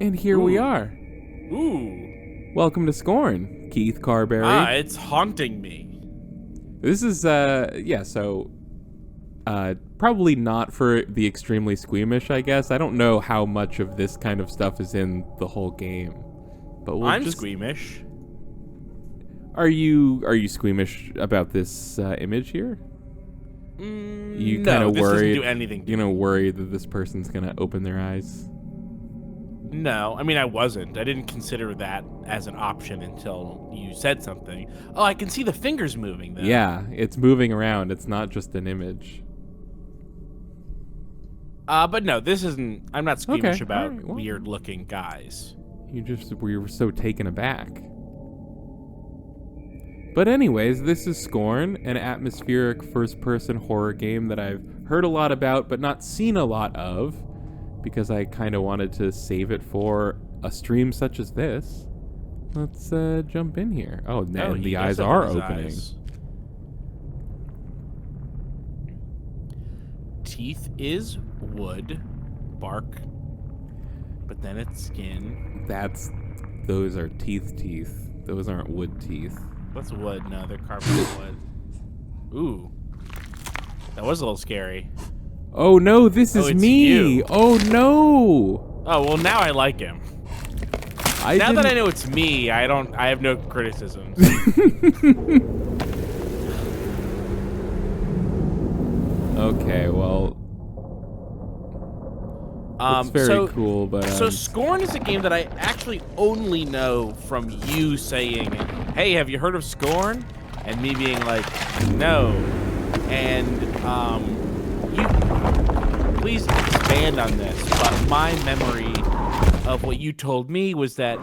And here we are. Ooh. Welcome to Scorn, Keith Carberry. It's haunting me. This is, probably not for the extremely squeamish, I guess. I don't know how much of this kind of stuff is in the whole game. But I'm squeamish. Are you squeamish about this image here? You kind of this worried? Doesn't do anything. You know, worried that this person's gonna open their eyes? No, I mean I wasn't. I didn't consider that as an option until you said something. Oh, I can see the fingers moving though. Yeah, it's moving around. It's not just an image. But no, this isn't. I'm not squeamish Okay, about alright, well. weird-looking guys. We were so taken aback. But anyways, this is Scorn, an atmospheric first-person horror game that I've heard a lot about but not seen a lot of, because I kind of wanted to save it for a stream such as this. Let's jump in here. Oh, and the eyes are opening. Eyes. Teeth is wood, bark, but then it's skin. Those are teeth. Those aren't wood teeth. What's wood? No, they're carved wood. Ooh. That was a little scary. Oh no, this is it's me! you. Oh no! Oh, well now I like him. Now that I know it's me, I have no criticisms. Okay, well, it's very cool, but so Scorn is a game that I actually only know from you saying, "Hey, have you heard of Scorn?" and me being like, "No," and you please expand on this. But my memory of what you told me was that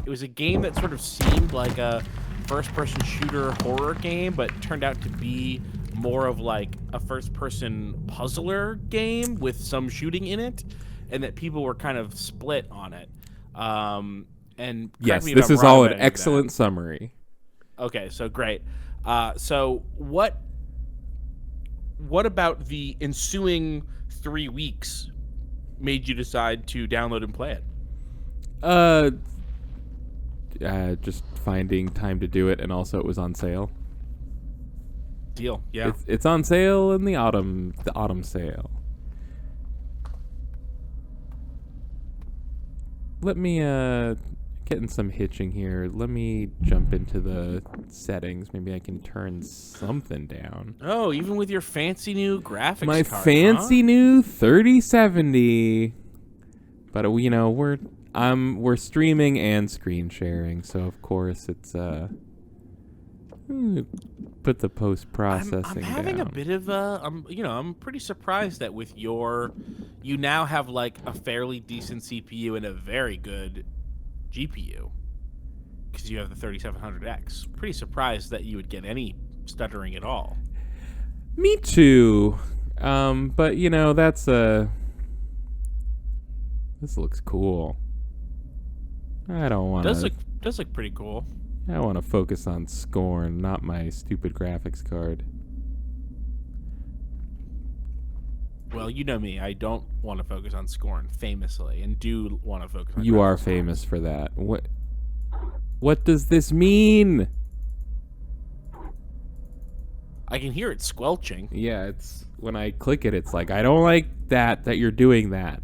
it was a game that sort of seemed like a first-person shooter horror game, but turned out to be more of like a first-person puzzler game with some shooting in it, and that people were kind of split on it. And yes, this is all an excellent summary. Okay, so great. So what about the ensuing 3 weeks made you decide to download and play it? Just finding time to do it, and also it was on sale. Deal, yeah. It's on sale in the autumn sale. Let me getting some hitching here. Let me jump into the settings. Maybe I can turn something down. Oh, even with your fancy new graphics My card, fancy new 3070. But you know, we're streaming and screen sharing, so of course it's put the post-processing I'm having down. a bit of I'm pretty surprised that with you now have like a fairly decent CPU and a very good GPU because you have the 3700X. Pretty surprised that you would get any stuttering at all. Me too. But you know, this looks cool. I don't want to. Does look pretty cool. I want to focus on Scorn, not my stupid graphics card. Well, you know me. I don't want to focus on Scorn, famously, and do want to focus on You are graphics famous for that. What does this mean? I can hear it squelching. Yeah, it's when I click it, it's like, I don't like that you're doing that.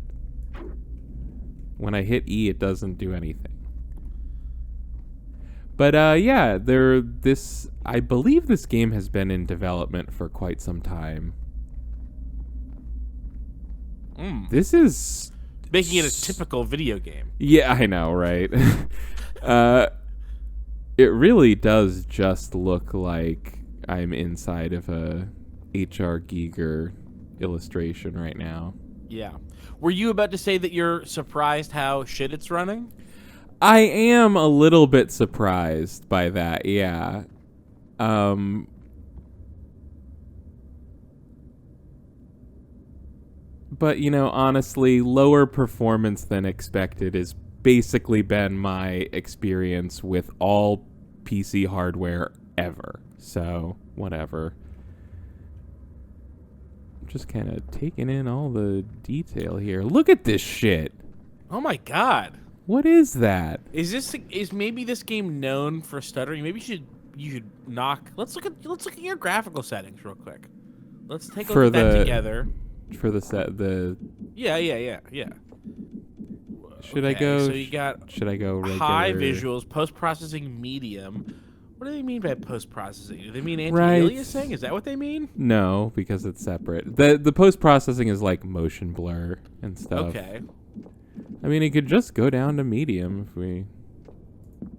When I hit E, it doesn't do anything. But yeah, I believe this game has been in development for quite some time. This is making it a typical video game. Yeah, I know, right? It really does just look like I'm inside of a H.R. Giger illustration right now. Yeah. Were you about to say that you're surprised how shit it's running? I am a little bit surprised by that, yeah. But, you know, honestly, lower performance than expected has basically been my experience with all PC hardware ever. So, whatever. Just kind of taking in all the detail here. Look at this shit. Oh my god. What is that? Is maybe this game known for stuttering? Maybe you should knock. Let's look at your graphical settings real quick. Let's take a look at that together. For the set Yeah. Should I go? So you got should I go regular? high visuals, post-processing medium. What do they mean by post-processing? Do they mean anti-aliasing? Is that what they mean? No, because it's separate. The post-processing is like motion blur and stuff. Okay. I mean, it could just go down to medium if we.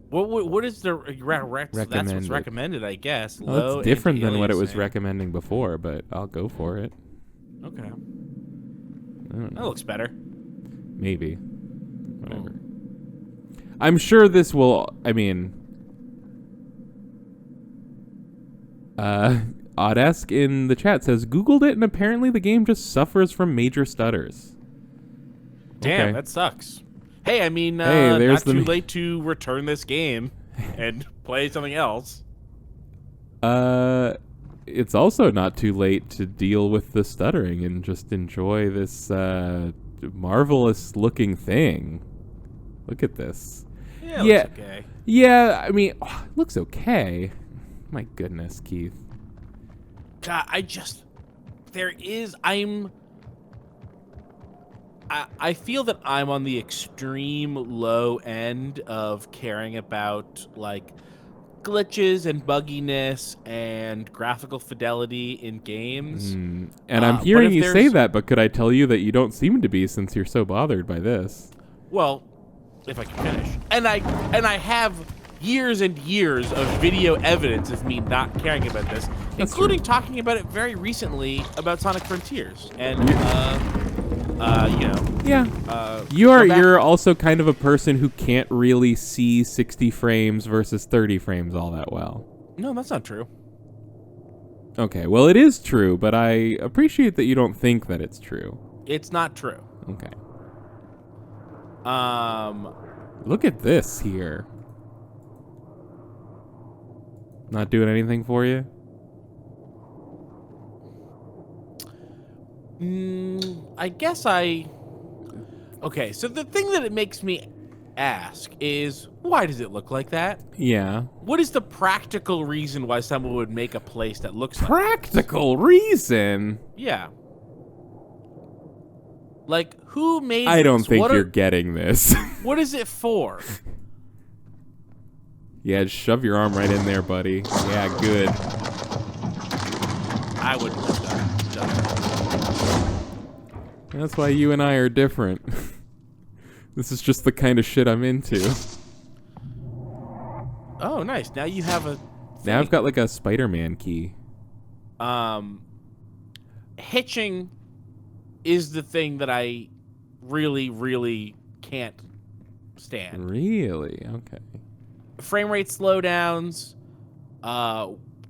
What is the recommended? That's what's recommended, I guess. Well, Low it's different than what it was anti-aliasing. recommending before, but I'll go for it. Okay. I don't know. That looks better. Maybe. Whatever. I'm sure this will. I mean. Oddesk in the chat says Googled it and apparently the game just suffers from major stutters. Damn, Okay. that sucks. Hey, I mean, there's not too late to return this game and play something else. It's also not too late to deal with the stuttering and just enjoy this marvelous looking thing. Look at this. Yeah, it looks okay. Yeah, I mean, it looks okay. My goodness, Keith. God, I feel that I'm on the extreme low end of caring about, like, glitches and bugginess and graphical fidelity in games. And I'm hearing you say that, but could I tell you that you don't seem to be since you're so bothered by this? Well, if I can finish. And I have years and years of video evidence of me not caring about this, including talking about it very recently about Sonic Frontiers. And, you know. Yeah. You're also kind of a person who can't really see 60 frames versus 30 frames all that well. No, that's not true. Okay, well, it is true, but I appreciate that you don't think that it's true. It's not true. Okay. Look at this here. Not doing anything for you? I guess Okay, so the thing that it makes me ask is, why does it look like that? Yeah. What is the practical reason why someone would make a place that looks like Practical reason? Yeah. Like, who made I don't this? think you're getting this. What is it for? Yeah, just shove your arm right in there, buddy. Yeah, good. I wouldn't have done it. That's why you and I are different. This is just the kind of shit I'm into. Oh, nice. Now you have a thing. Now I've got like a Spider-Man key. Hitching is the thing that I really, really can't stand. Really? Okay. Frame rate slowdowns,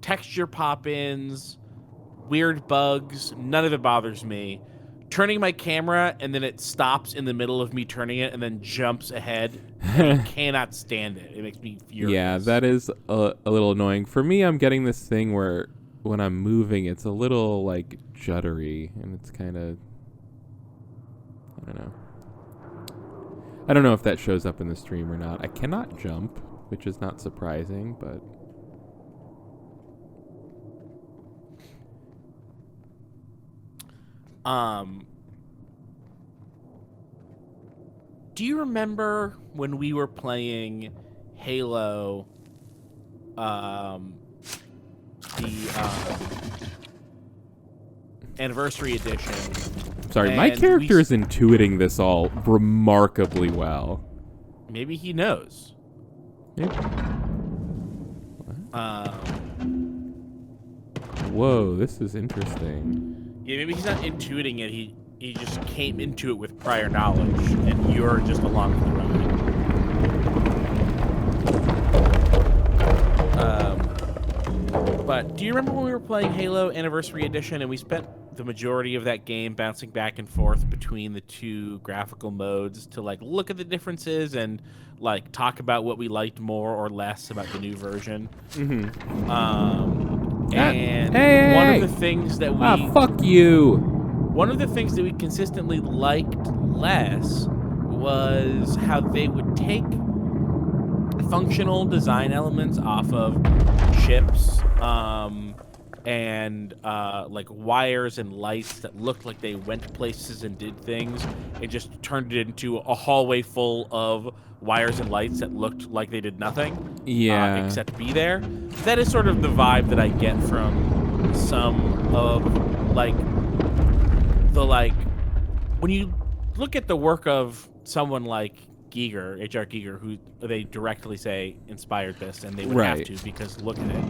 texture pop-ins, weird bugs, none of it bothers me. Turning my camera and then it stops in the middle of me turning it and then jumps ahead. I cannot stand it. It makes me furious. Yeah, that is a little annoying. For me, I'm getting this thing where when I'm moving, it's a little like juddery and it's kind of, I don't know. I don't know if that shows up in the stream or not. I cannot jump, which is not surprising, but do you remember when we were playing Halo, the Anniversary Edition? sorry, my character is intuiting this all remarkably well. Maybe he knows. Maybe. Whoa, this is interesting. Yeah, maybe he's not intuiting it. He just came into it with prior knowledge, and you're just along for the ride. But do you remember when we were playing Halo Anniversary Edition, and we spent the majority of that game bouncing back and forth between the two graphical modes to like look at the differences and like talk about what we liked more or less about the new version? Mm-hmm. And one of the things that we fuck you. One of the things that we consistently liked less was how they would take functional design elements off of ships, and like wires and lights that looked like they went places and did things, and just turned it into a hallway full of wires and lights that looked like they did nothing, except be there. That is sort of the vibe that I get from some of when you look at the work of someone like Giger, H.R. Giger, who they directly say inspired this, and they would have to, because look at it.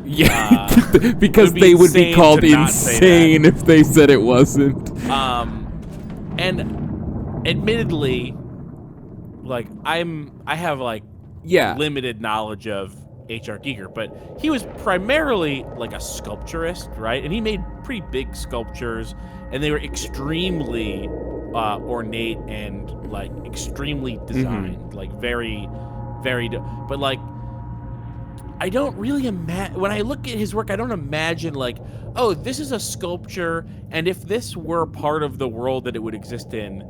Yeah, because they would be called insane if they said it wasn't. And admittedly, like I have limited knowledge of H.R. Giger, but he was primarily like a sculpturist, right? And he made pretty big sculptures, and they were extremely ornate and like extremely designed, like very, very. But like, I don't really imagine, when I look at his work, I don't imagine like, oh, this is a sculpture, and if this were part of the world that it would exist in,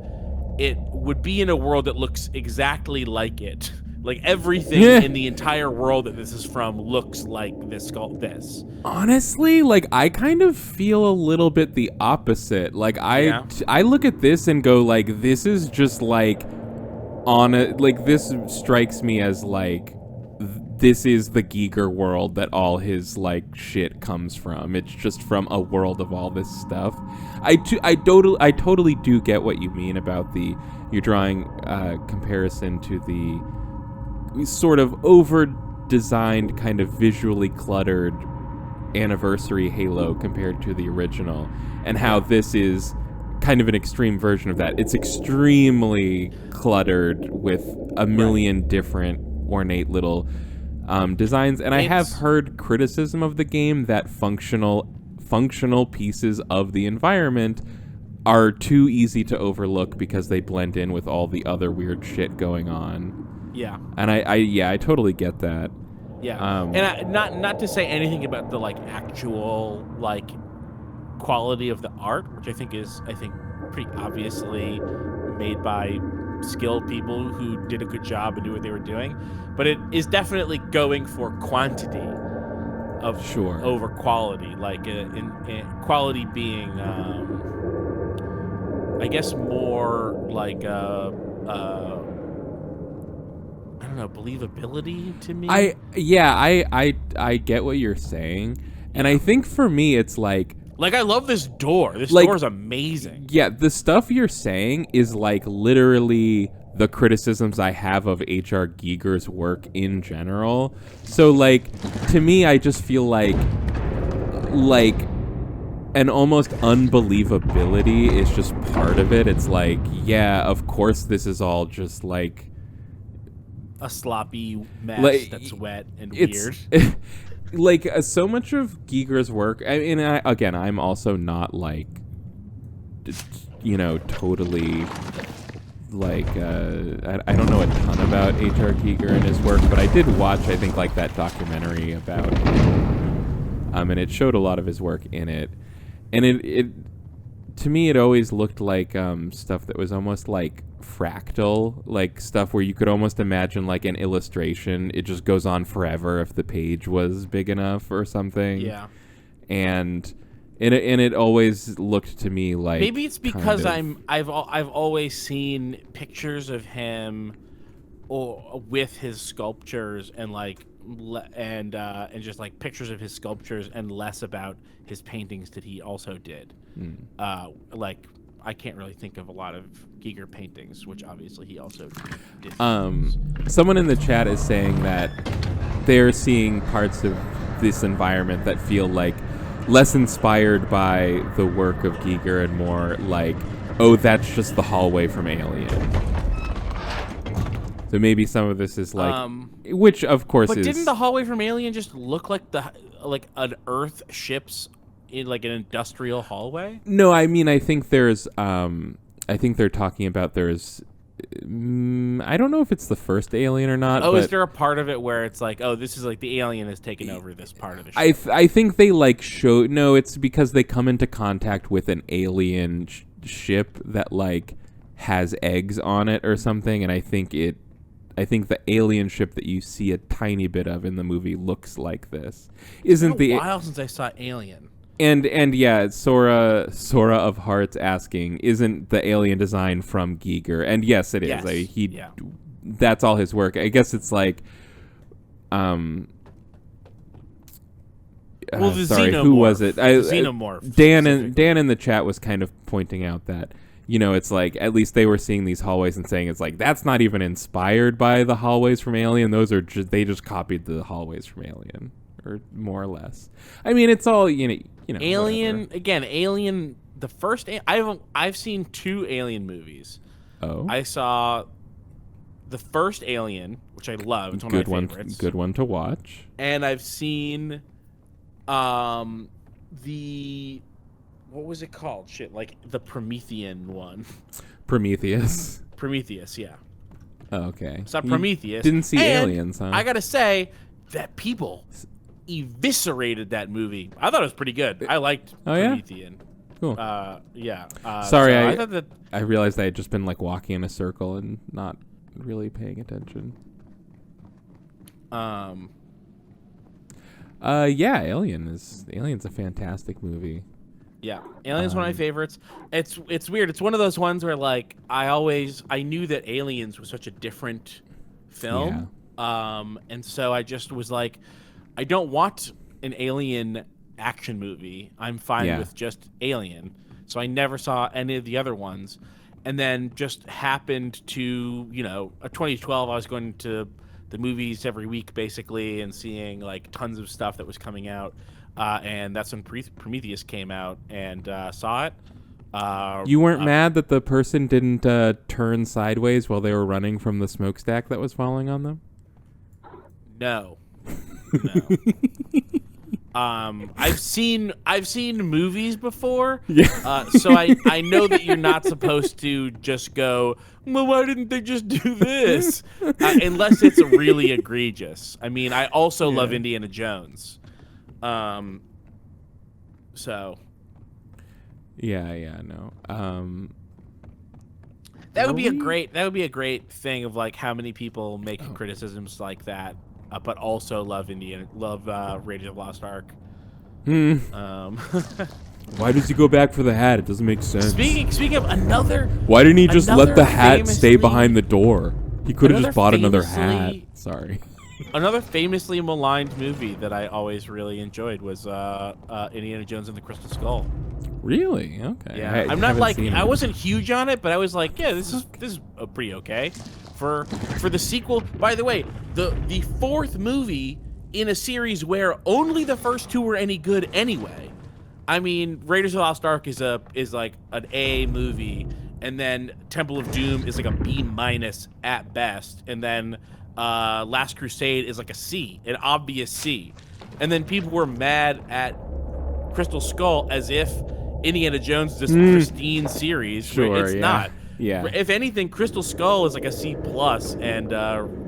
it would be in a world that looks exactly like it. Like everything in the entire world that this is from looks like this. Honestly, like I kind of feel a little bit the opposite. Like I look at this and go like, this is just like this strikes me as like, this is the Giger world that all his like shit comes from. It's just from a world of all this stuff. I totally do get what you mean about you're drawing comparison to the sort of over-designed, kind of visually cluttered anniversary Halo compared to the original, and how this is kind of an extreme version of that. It's extremely cluttered with a million different ornate little designs, and I have heard criticism of the game that functional pieces of the environment are too easy to overlook because they blend in with all the other weird shit going on. Yeah. And I totally get that. Yeah. And not to say anything about the like actual like quality of the art, which I think pretty obviously made by skilled people who did a good job and knew what they were doing, but it is definitely going for quantity of over quality, like in quality being I guess more like I don't know, believability to me. I get what you're saying, and I think for me it's like I love this door. This door is amazing. Yeah, the stuff you're saying is like literally the criticisms I have of H.R. Giger's work in general. So like, to me, I just feel like an almost unbelievability is just part of it. It's like, yeah, of course this is all just like a sloppy mess that's wet and weird. Like so much of Giger's work, I'm also not like, totally like I don't know a ton about H.R. Giger and his work, but I did watch, I think, like that documentary about him, and it showed a lot of his work in it, and it to me it always looked like stuff that was almost like fractal, like stuff where you could almost imagine like an illustration. It just goes on forever if the page was big enough or something. Yeah. And it always looked to me like, maybe it's because I've always seen pictures of him or with his sculptures and and just like pictures of his sculptures and less about his paintings that he also did. Like I can't really think of a lot of Giger paintings, which obviously he also did. Someone in the chat is saying that they're seeing parts of this environment that feel like less inspired by the work of Giger and more like, oh, that's just the hallway from Alien. So maybe some of this is like, which of course but is. But didn't the hallway from Alien just look like an Earth ship's in like an industrial hallway? No, I mean, I think there's I think they're talking about there's I don't know if it's the first Alien or not. Oh, but is there a part of it where it's like, oh, this is like the alien has taken over this part of the ship? I think they like show. No, it's because they come into contact with an alien ship that like has eggs on it or something, and I think the alien ship that you see a tiny bit of in the movie looks like this. Isn't It's been a while since I saw Alien. And yeah, Sora of Hearts asking, isn't the alien design from Giger? And yes, it is. Yes. That's all his work. I guess it's like, the sorry, xenomorph. who was it? Xenomorph. Dan in the chat was kind of pointing out that, it's like, at least they were seeing these hallways and saying it's like, that's not even inspired by the hallways from Alien. Those are they just copied the hallways from Alien, or more or less. I mean, it's all, Alien, whatever. again, Alien, the first, I've seen 2 Alien movies. Oh. I saw the first Alien, which I love. It's one of my favorites. Good one to watch. And I've seen the, what was it called? Shit, like the Promethean one. Prometheus, yeah. Oh, okay. It's not Prometheus. Didn't see And Aliens, huh? I gotta say that people eviscerated that movie. I thought it was pretty good. I liked Promethean. Cool. Yeah. Sorry, so I thought that. I realized I had just been like walking in a circle and not really paying attention. Yeah, Alien's a fantastic movie. Yeah, Alien's one of my favorites. It's weird. It's one of those ones where like I knew that Aliens was such a different film. And so I just was like, I don't want an Alien action movie. I'm fine with just Alien. So I never saw any of the other ones. And then just happened to, 2012, I was going to the movies every week basically and seeing like tons of stuff that was coming out. And that's when Prometheus came out, and saw it. You weren't mad that the person didn't turn sideways while they were running from the smokestack that was falling on them? No. I've seen movies before. Yeah. So I know that you're not supposed to just go, well, why didn't they just do this? Unless it's really egregious. I mean, I also love Indiana Jones. So. Yeah, no. That would be a great thing of like how many people make criticisms like that, but also love Raiders of the Lost Ark. Why does he go back for the hat? It doesn't make sense. Speaking of another. Why didn't he just let the hat stay famously- behind the door? He could have just bought another hat. famously- Sorry. Another famously maligned movie that I always really enjoyed was Indiana Jones and the Crystal Skull. Really? Okay. Yeah, I'm not like I wasn't huge on it, but I was like, yeah, this is pretty okay for the sequel. By the way, the 4th movie in a series where only the first 2 were any good anyway. I mean, Raiders of the Lost Ark is like an A movie, and then Temple of Doom is like a B- at best, and then Last Crusade is like a C, an obvious C. And then people were mad at Crystal Skull as if Indiana Jones is this pristine series. Sure, it's yeah. not. Yeah. If anything, Crystal Skull is like a C+, and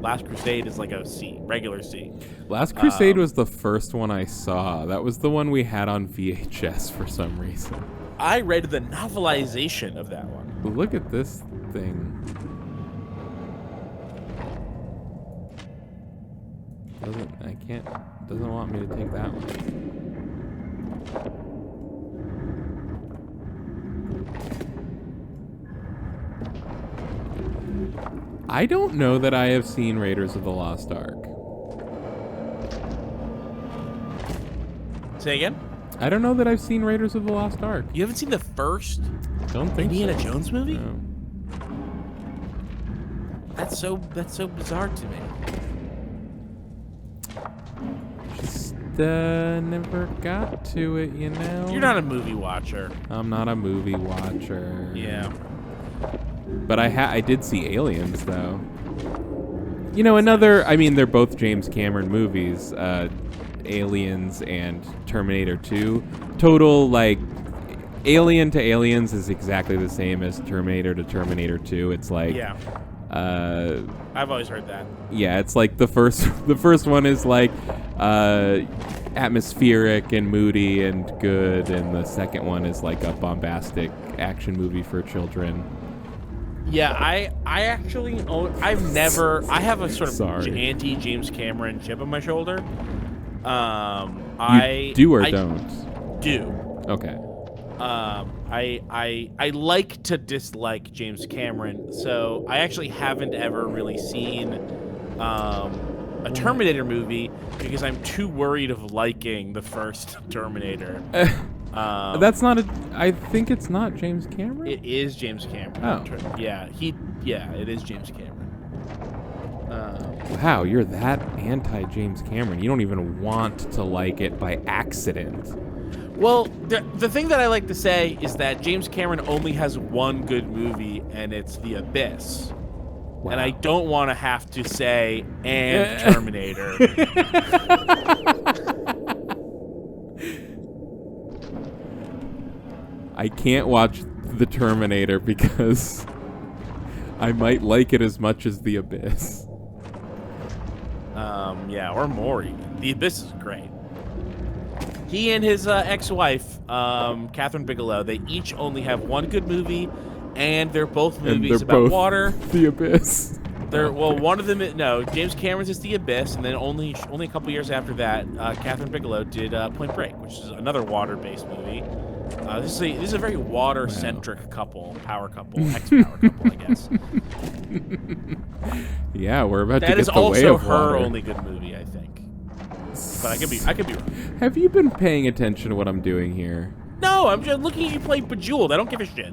Last Crusade is like a C, regular C. Last Crusade was the first one I saw. That was the one we had on VHS for some reason. I read the novelization of that one. But look at this thing. Doesn't want me to take that one. I don't know that I have seen Raiders of the Lost Ark. Say again? I don't know that I've seen Raiders of the Lost Ark. You haven't seen the first Don't think Indiana so. Jones movie? No. That's so bizarre to me. Just never got to it, you know? You're not a movie watcher. I'm not a movie watcher. Yeah. But I did see Aliens, though. You know, they're both James Cameron movies, Aliens and Terminator 2. Total, like, Alien to Aliens is exactly the same as Terminator to Terminator 2. It's like... Yeah. I've always heard that. Yeah, it's like the first one is like atmospheric and moody and good, and the second one is like a bombastic action movie for children. Yeah, I actually own. I have a sort of Sorry. anti James Cameron chip on my shoulder. You do or I don't? do. Okay. I like to dislike James Cameron, so I actually haven't ever really seen a Terminator movie because I'm too worried of liking the first Terminator. That's not a. I think it's not James Cameron. It is James Cameron. Oh. Yeah, it is James Cameron. Wow, you're that anti James Cameron. You don't even want to like it by accident. Well, the thing that I like to say is that James Cameron only has one good movie, and it's The Abyss. Wow. And I don't want to have to say, and Terminator. I can't watch The Terminator because I might like it as much as The Abyss. Yeah, or more even. The Abyss is great. He and his ex-wife, Catherine Bigelow, they each only have one good movie, and they're both movies about both water. The Abyss. One of them, James Cameron's is The Abyss, and then only a couple years after that, Catherine Bigelow did Point Break, which is another water-based movie. This is a very water-centric couple, power couple, ex-power couple, I guess. Yeah, we're about to That get is the way also of her water. only good movie, I think. But I could be wrong. Have you been paying attention to what I'm doing here? No, I'm just looking at you play Bejeweled. I don't give a shit.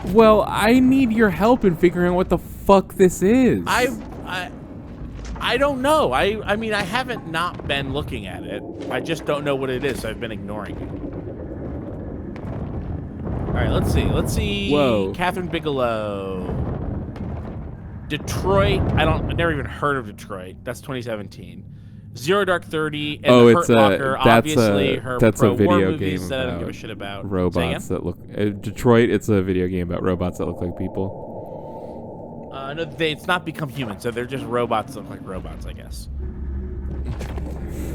Well, I need your help in figuring out what the fuck this is. I don't know. I mean, I haven't not been looking at it. I just don't know what it is, so I've been ignoring it. All right, let's see. Whoa. Catherine Bigelow. Detroit. I've never even heard of Detroit. That's 2017. Zero Dark 30 and The Hurt Locker. Obviously, her that's a pro-war video movies game that I don't about give a shit about. robots that look. Detroit. It's a video game about robots that look like people. No, it's not become human, so they're just robots that look like robots, I guess.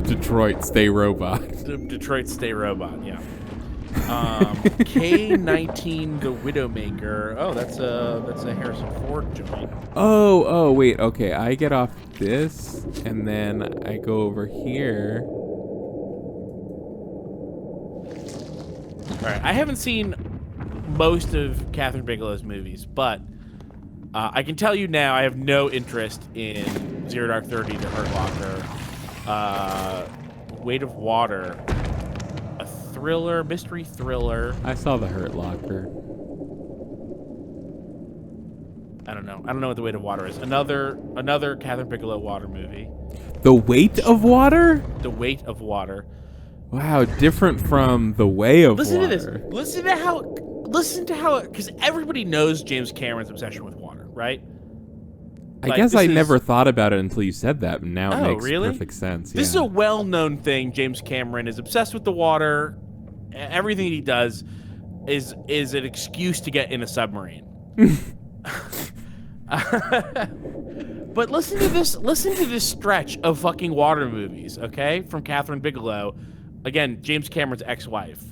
Detroit, stay robot. Detroit, stay robot. Yeah. K-19, The Widowmaker. Oh, that's a Harrison Ford joint. Oh, wait. Okay, I get off this, and then I go over here. All right, I haven't seen most of Catherine Bigelow's movies, but I can tell you now I have no interest in Zero Dark 30, The Hurt Locker, Weight of Water, a thriller, mystery thriller. I saw The Hurt Locker. I don't know what The Weight of Water is. Another Catherine Bigelow water movie. The Weight of Water? The Weight of Water. Wow, different from The Way of Listen Water. to this. Listen to how, because everybody knows James Cameron's obsession with water, right? I guess I never thought about it until you said that, and now it makes perfect sense. This is a well-known thing. James Cameron is obsessed with the water. Everything he does is an excuse to get in a submarine. But listen to this stretch of fucking water movies, okay? From Catherine Bigelow. Again, James Cameron's ex-wife.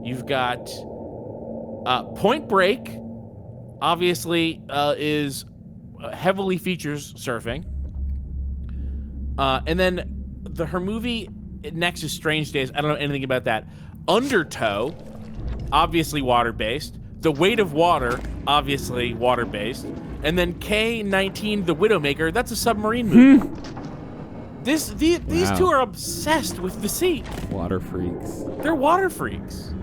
You've got Point Break, obviously, is heavily features surfing. And then her movie next is Strange Days. I don't know anything about that. Undertow, obviously water-based. The Weight of Water, obviously water-based. And then K-19, The Widowmaker, that's a submarine movie. These two are obsessed with the sea. Water freaks. They're water freaks.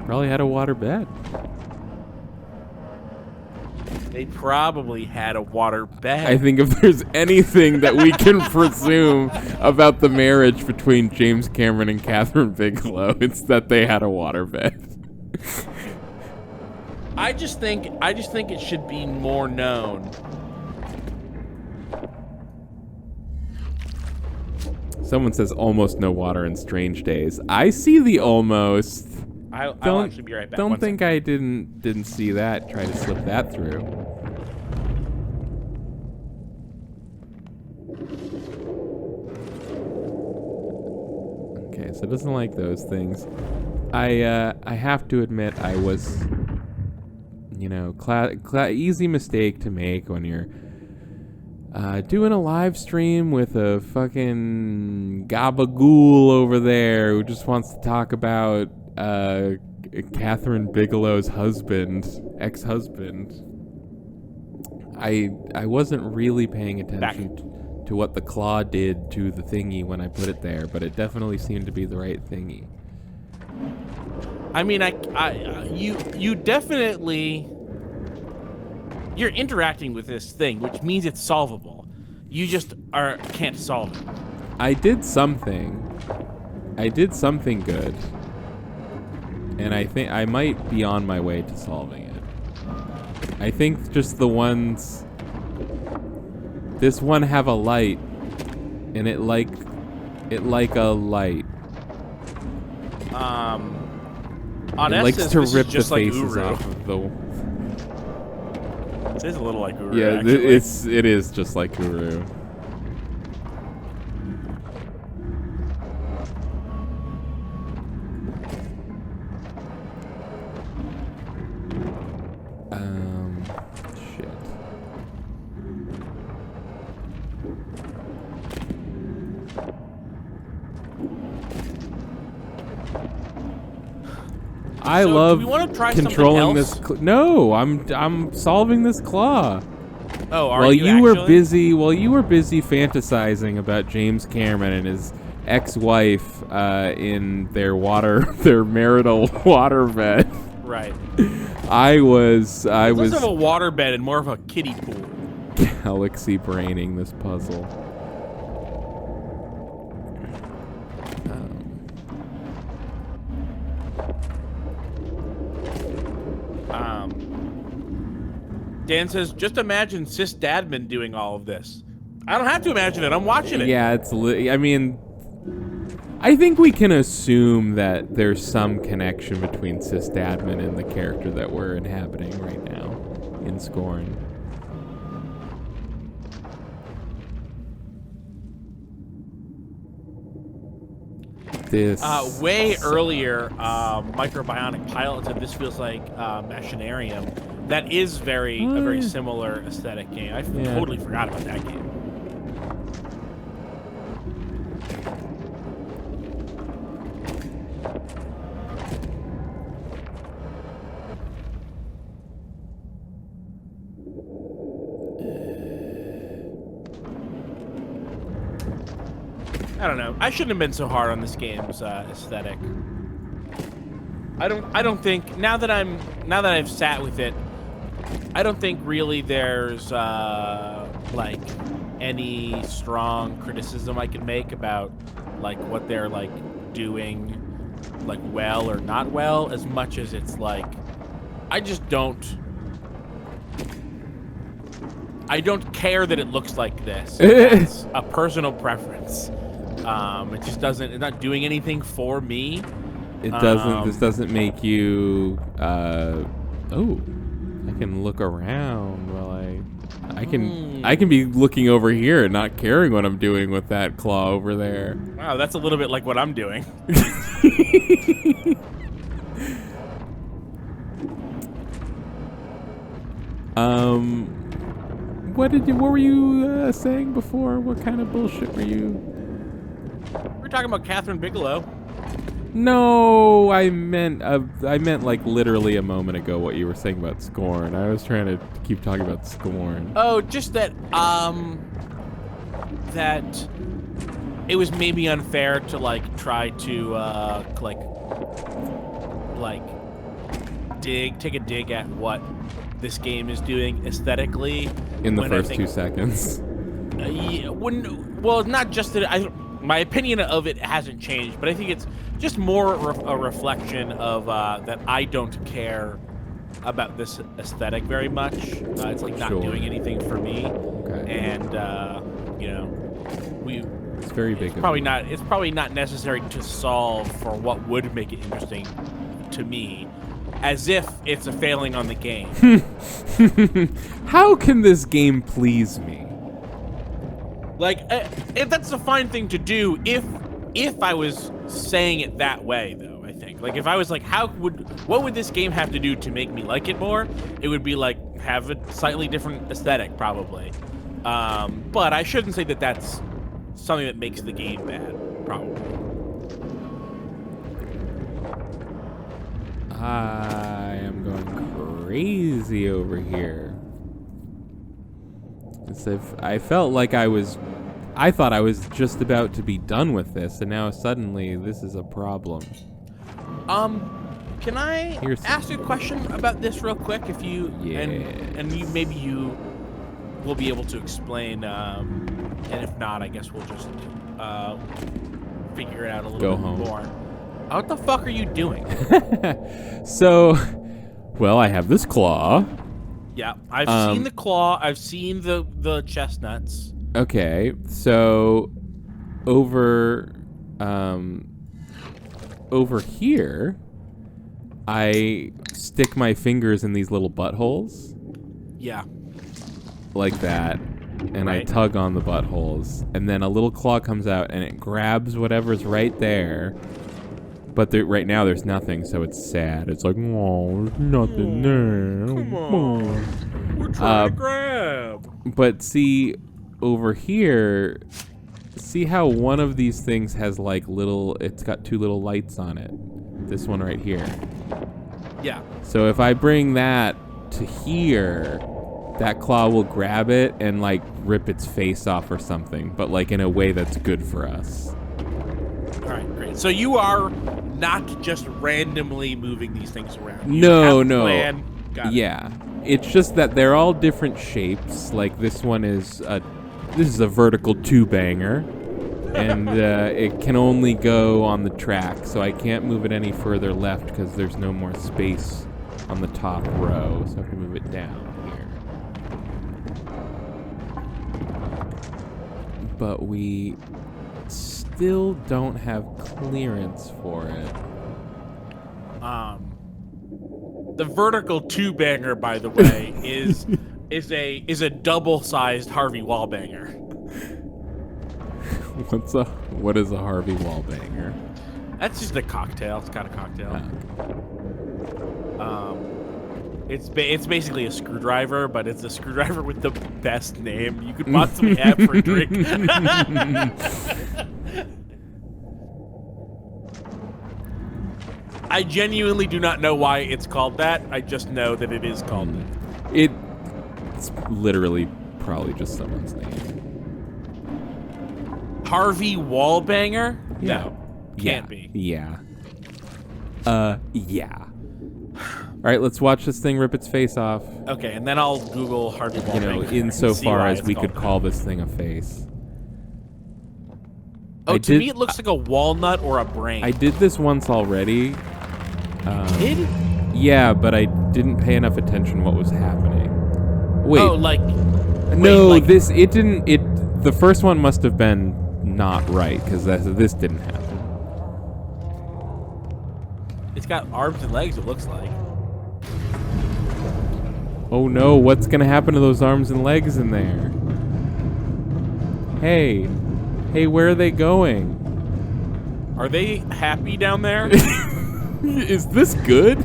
Probably had a water bed. They probably had a water bed. I think if there's anything that we can presume about the marriage between James Cameron and Catherine Bigelow, it's that they had a water bed. I just think it should be more known. Someone says almost no water in Strange Days. I see the almost. I'll actually be right back. Don't think I didn't see that. Try to slip that through. Okay, So it doesn't like those things. I have to admit I was, easy mistake to make when you're doing a live stream with a fucking gabagool over there who just wants to talk about Catherine Bigelow's ex-husband. I wasn't really paying attention to what the claw did to the thingy when I put it there, but it definitely seemed to be the right thingy. I mean, you definitely, you're interacting with this thing, which means it's solvable. You just can't solve it. I did something good, and I think I might be on my way to solving it. I think just the ones. This one have a light, and it like a light. On it likes to rip the like faces Uru. off of the. It is a little like Uru. Yeah, actually. it is just like Uru. Shit. I love do we want to try controlling something else? this. No, I'm solving this claw. Oh, are While you were actually? busy fantasizing about James Cameron and his ex-wife in their marital waterbed. Right. I was Less of a waterbed and more of a kiddie pool. galaxy braining this puzzle. Dan says, just imagine Sis Dadman doing all of this. I don't have to imagine it. I'm watching it. Yeah, I think we can assume that there's some connection between Sis Dadman and the character that we're inhabiting right now in Scorn. This way earlier, Microbionic Pilot said this feels like Machinarium. That is a very similar aesthetic game. I totally forgot about that game. I don't know. I shouldn't have been so hard on this game's aesthetic. I don't think now that I've sat with it, I don't think really there's like any strong criticism I can make about like what they're like doing like well or not well, as much as it's like I don't care that it looks like this. It's a personal preference. It just doesn't. It's not doing anything for me. It doesn't. This doesn't make you. Oh, I can look around while I can be looking over here and not caring what I'm doing with that claw over there. Wow, that's a little bit like what I'm doing. What were you saying before? What kind of bullshit were you? We're talking about Catherine Bigelow. No, I meant like literally a moment ago what you were saying about Scorn. I was trying to keep talking about Scorn. Oh, just that that it was maybe unfair to like try to take a dig at what this game is doing aesthetically In the first 2 seconds. Well, not just that. My opinion of it hasn't changed, but I think it's just more a reflection of that I don't care about this aesthetic very much. It's like not doing anything for me. Okay. And It's very big. It's probably not necessary to solve for what would make it interesting to me, as if it's a failing on the game. How can this game please me? Like, if that's a fine thing to do, if I was saying it that way, though. I think, like, if I was like, what would this game have to do to make me like it more? It would be like have a slightly different aesthetic, probably. But I shouldn't say that that's something that makes the game bad, probably. I am going crazy over here. As if I felt like I thought I was just about to be done with this, and now suddenly this is a problem. Can I ask you a question about this real quick? If you and you maybe you will be able to explain, and if not, I guess we'll just figure it out a little bit more. What the fuck are you doing? So, well, I have this claw. Yeah, I've seen the claw. I've seen the chestnuts. Okay, so over here, I stick my fingers in these little buttholes. Yeah. Like that. And I tug on the buttholes. And then a little claw comes out and it grabs whatever's right there. But right now there's nothing, so it's sad. It's like, oh, there's nothing there. Come on. We're trying to grab. But see, over here, see how one of these things has like it's got two little lights on it. This one right here. Yeah. So if I bring that to here, that claw will grab it and like rip its face off or something, but like in a way that's good for us. All right, great. So you are not just randomly moving these things around. No. Got it. Yeah. It's just that they're all different shapes. Like this one is this is a vertical two-banger, and it can only go on the track, so I can't move it any further left because there's no more space on the top row, so I have to move it down here. But we still don't have clearance for it. The vertical two-banger, by the way, is a double-sized Harvey Wallbanger. What is a Harvey Wallbanger? That's just a cocktail. It's got a cocktail. It's basically a screwdriver, but it's a screwdriver with the best name you could possibly have for a drink. I genuinely do not know why it's called that. I just know that it is called that. It's literally probably just someone's name. Harvey Wallbanger? Yeah. No, can't be. Yeah. Yeah. All right, let's watch this thing rip its face off. Okay, and then I'll Google Harvey Wallbanger. You know, insofar as we could call this thing a face. Oh, to me it looks like a walnut or a brain. I did this once already. Did? Yeah, but I didn't pay enough attention what was happening. Wait. Oh, like... No, wait, like, the first one must have been not right, because this didn't happen. It's got arms and legs, it looks like. Oh no, what's gonna happen to those arms and legs in there? Hey, where are they going? Are they happy down there? Is this good?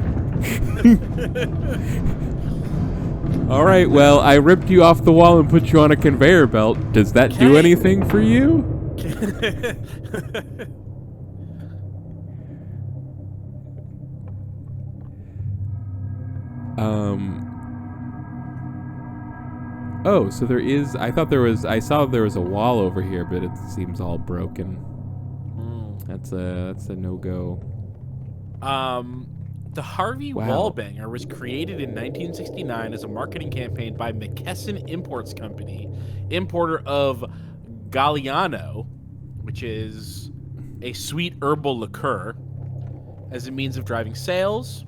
All right, well, I ripped you off the wall and put you on a conveyor belt. Does that do anything for you? Oh, so there is... I saw there was a wall over here, but it seems all broken. That's a no-go. The Harvey Wallbanger was created in 1969 as a marketing campaign by McKesson Imports Company, importer of Galliano, which is a sweet herbal liqueur, as a means of driving sales.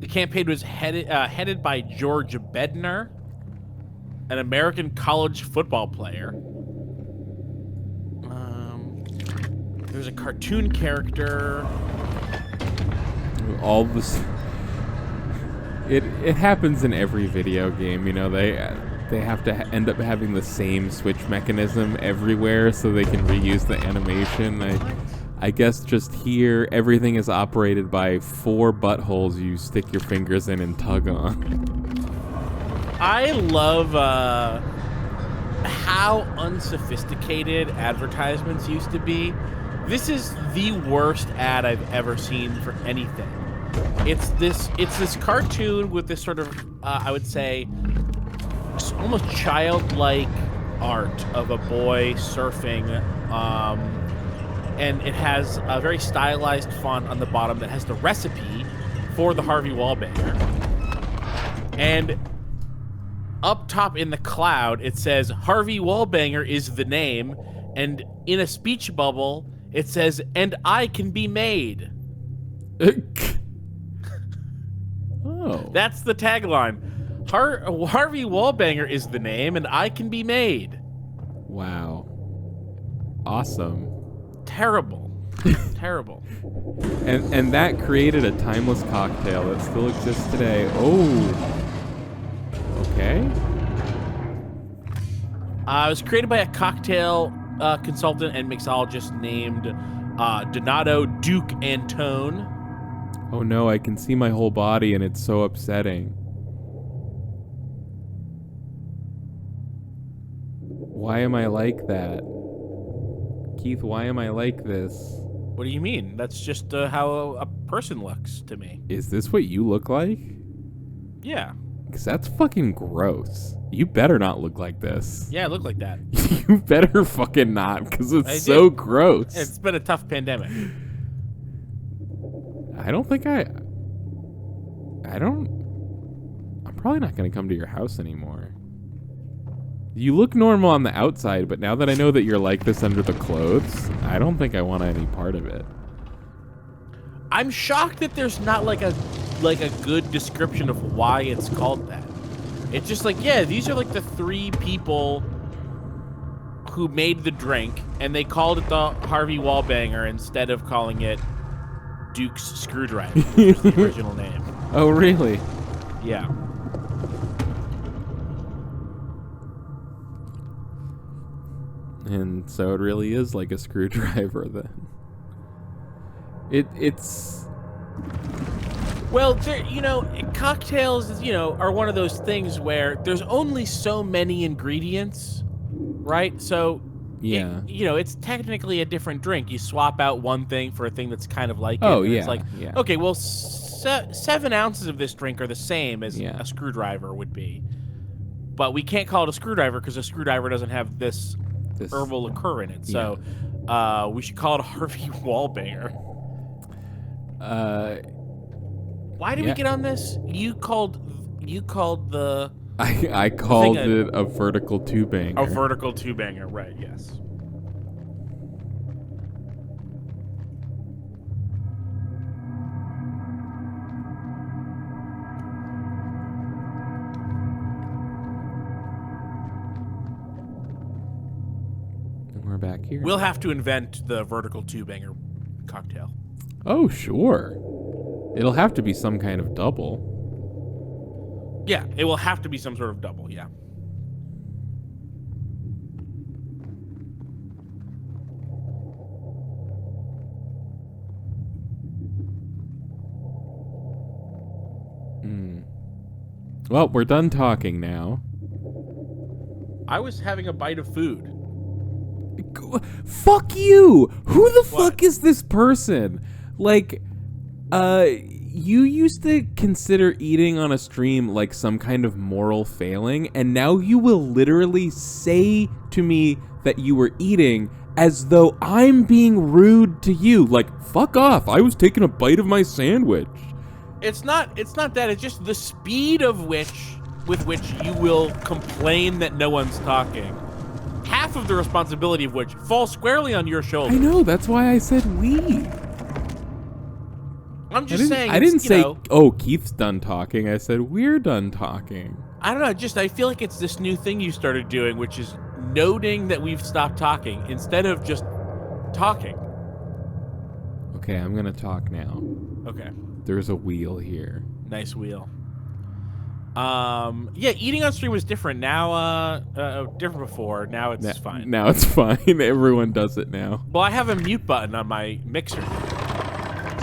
The campaign was headed by George Bednar, an American college football player. There's a cartoon character. All this, it happens in every video game. You know, they have to end up having the same switch mechanism everywhere so they can reuse the animation. I guess just here, everything is operated by 4 buttholes you stick your fingers in and tug on. I love how unsophisticated advertisements used to be. This is the worst ad I've ever seen for anything. It's this cartoon with this sort of, I would say, almost childlike art of a boy surfing, and it has a very stylized font on the bottom that has the recipe for the Harvey Wallbanger. And up top in the cloud, it says Harvey Wallbanger is the name, and in a speech bubble, it says, "And I can be made." Oh. That's the tagline. Harvey Wallbanger is the name, and I can be made. Wow. Awesome. Terrible. Terrible. And that created a timeless cocktail that still exists today. Oh. Okay. It was created by a cocktail consultant and mixologist named Donato Duke Antone. Oh no, I can see my whole body and it's so upsetting. Why am I like that? Keith, why am I like this? What do you mean? That's just how a person looks to me. Is this what you look like? Yeah. Because that's fucking gross. You better not look like this. Yeah, I look like that. You better fucking not, because it's I so do. gross. It's been a tough pandemic. I'm probably not going to come to your house anymore. You look normal on the outside, but now that I know that you're like this under the clothes, I don't think I want any part of it. I'm shocked that there's not like a good description of why it's called that. It's just like, yeah, these are like the 3 people who made the drink, and they called it the Harvey Wallbanger instead of calling it Duke's Screwdriver, which was the original name. Oh, really? Yeah. And so it really is like a screwdriver then. It's... Well, cocktails, are one of those things where there's only so many ingredients, right? So, yeah. It's technically a different drink. You swap out one thing for a thing that's kind of like it. Oh, and yeah. It's like, yeah. okay, well, 7 ounces of this drink are the same as a screwdriver would be. But we can't call it a screwdriver because a screwdriver doesn't have this herbal liqueur in it. So we should call it a Harvey Wallbanger. Why did we get on this? You called the... I called it a vertical two-banger. A vertical two-banger, right, yes. And we're back here. We'll have to invent the vertical two-banger cocktail. Oh, sure. It'll have to be some kind of double. Yeah, it will have to be some sort of double, yeah. Well, we're done talking now. I was having a bite of food. Fuck you! Who the What? fuck is this person? Like, you used to consider eating on a stream like some kind of moral failing, and now you will literally say to me that you were eating as though I'm being rude to you. Like, fuck off, I was taking a bite of my sandwich. It's not that, it's just the speed with which you will complain that no one's talking. Half of the responsibility of which falls squarely on your shoulders. I know, that's why I said we. I'm just saying. I didn't say, oh, Keith's done talking. I said, we're done talking. I don't know. I feel like it's this new thing you started doing, which is noting that we've stopped talking instead of just talking. Okay, I'm going to talk now. Okay. There's a wheel here. Nice wheel. Yeah, eating on stream was different. Now, different before. Now it's fine. Now it's fine. Everyone does it now. Well, I have a mute button on my mixer,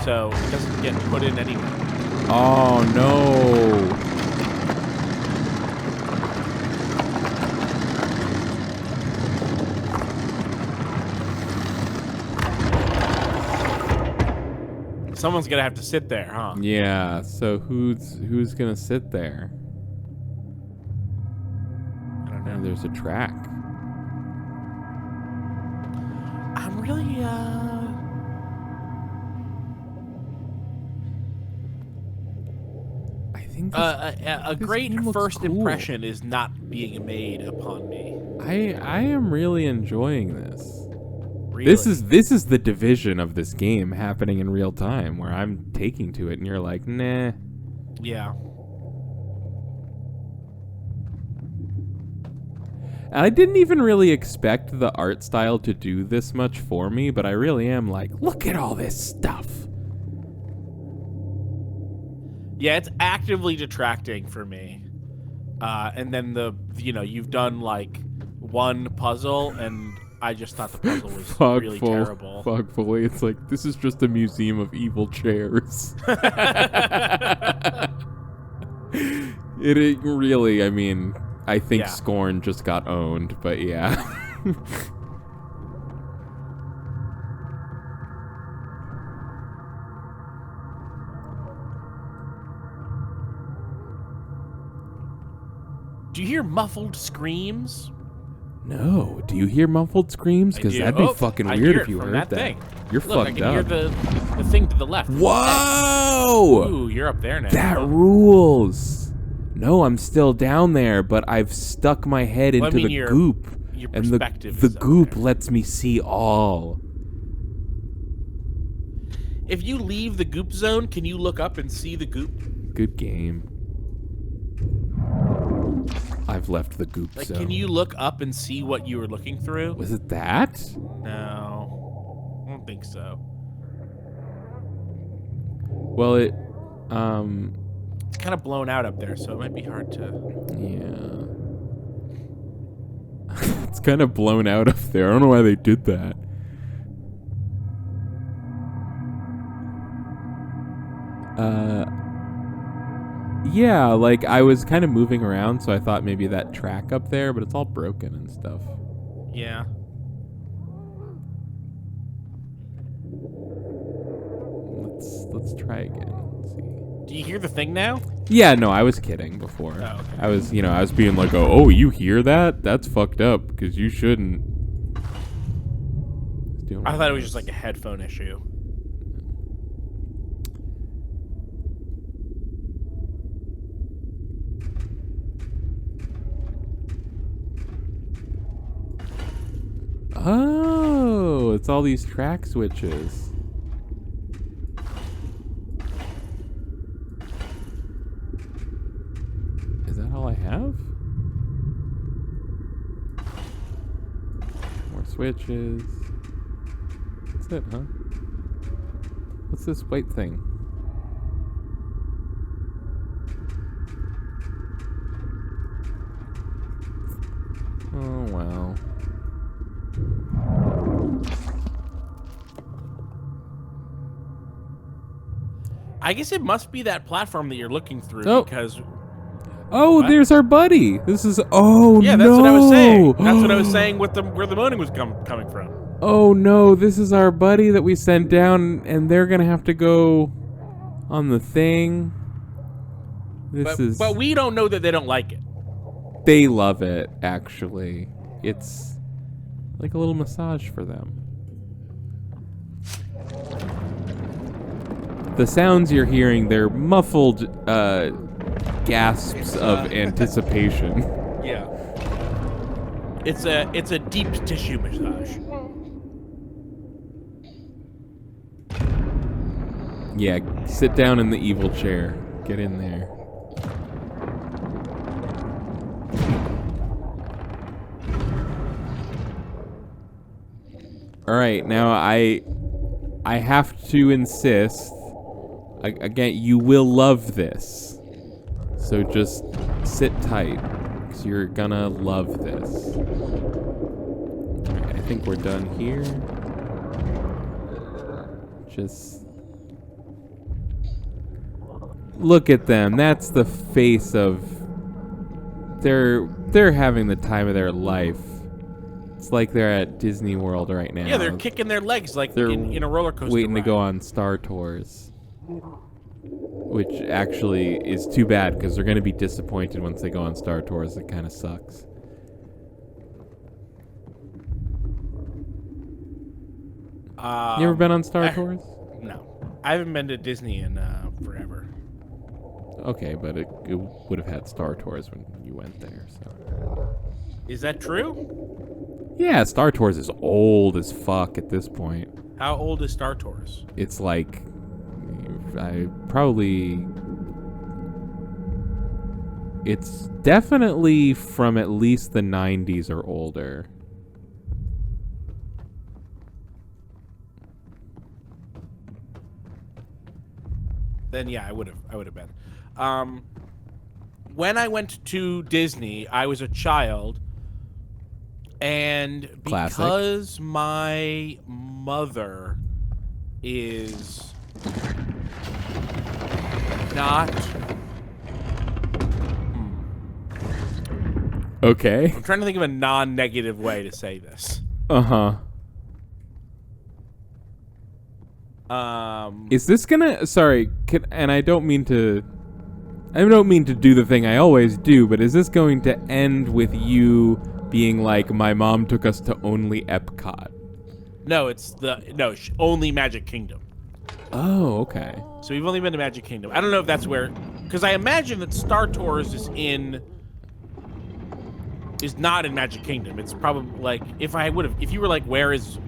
so it doesn't get put in anyway. Oh, no. Someone's gonna have to sit there, huh? Yeah, so who's gonna sit there? I don't know. Oh, there's a track. I'm really, I think a this great game looks first cool. impression is not being made upon me. I am really enjoying this. Really. This is the division of this game happening in real time, where I'm taking to it and you're like, nah. Yeah. I didn't even really expect the art style to do this much for me, but I really am like, look at all this stuff. Yeah, it's actively detracting for me. And then you've done like one puzzle, and I just thought the puzzle was really terrible. Fogfully, it's like, this is just a museum of evil chairs. It really, I mean, I think Yeah. Scorn just got owned, but yeah. Do you hear muffled screams? No, do you hear muffled screams? Because that'd be fucking I weird hear if it you from heard that. thing. You're Look, fucked I can up. hear the thing to the left. Whoa! Ooh, you're up there now. That rules. No, I'm still down there, but I've stuck my head into the goop. Your And perspective the is up goop there. lets me see all. If you leave the goop zone, can you look up and see the goop? Good game. I've left the goop Like, zone. can you look up and see what you were looking through? Was it that? No, I don't think so. Well, It's kind of blown out up there, so it might be hard to. yeah. It's kind of blown out up there. I don't know why they did that. Yeah, like I was kind of moving around, so I thought maybe that track up there, but it's all broken and stuff. Yeah. Let's try again. Let's see. Do you hear the thing now? Yeah, no, I was kidding before. Oh, okay. I was being like, oh, you hear that? That's fucked up because you shouldn't. I thought it was just like a headphone issue. Oh, it's all these track switches. Is that all I have? More switches. That's it, huh? What's this white thing? Oh, well. I guess it must be that platform that you're looking through because. Oh, What? there's our buddy. This is. Oh, Yeah, no. that's what I was saying. That's what I was saying with where the moaning was coming from. Oh, no. This is our buddy that we sent down, and they're going to have to go on the thing. But we don't know that they don't like it. They love it, actually. It's like a little massage for them. The sounds you're hearing, they're muffled gasps of anticipation. Yeah. It's a deep tissue massage. Yeah, sit down in the evil chair. Get in there. All right, now I have to insist. Again, you will love this. So just sit tight, because you're gonna love this. I think we're done here. Just look at them. That's the face of they're having the time of their life. It's like they're at Disney World right now. Yeah, they're kicking their legs like they're in a roller coaster waiting ride. to go on Star Tours. Which actually is too bad because they're going to be disappointed once they go on Star Tours. It kind of sucks. You ever been on Star Tours? No. I haven't been to Disney in forever. Okay, but it would have had Star Tours when you went there. So. Is that true? Yeah, Star Tours is old as fuck at this point. How old is Star Tours? It's like... It's definitely from at least the 90s or older. Then yeah, I would have been. When I went to Disney, I was a child, and Classic. because my mother is not. Okay. I'm trying to think of a non-negative way to say this. Uh-huh. Is this gonna... Sorry, and I don't mean to do the thing I always do, but is this going to end with you being like, my mom took us to only Epcot? No, it's only Magic Kingdom. Oh, okay. So we've only been to Magic Kingdom. I don't know if that's where... Because I imagine that Star Tours is not in Magic Kingdom. It's probably like... If you were like, where is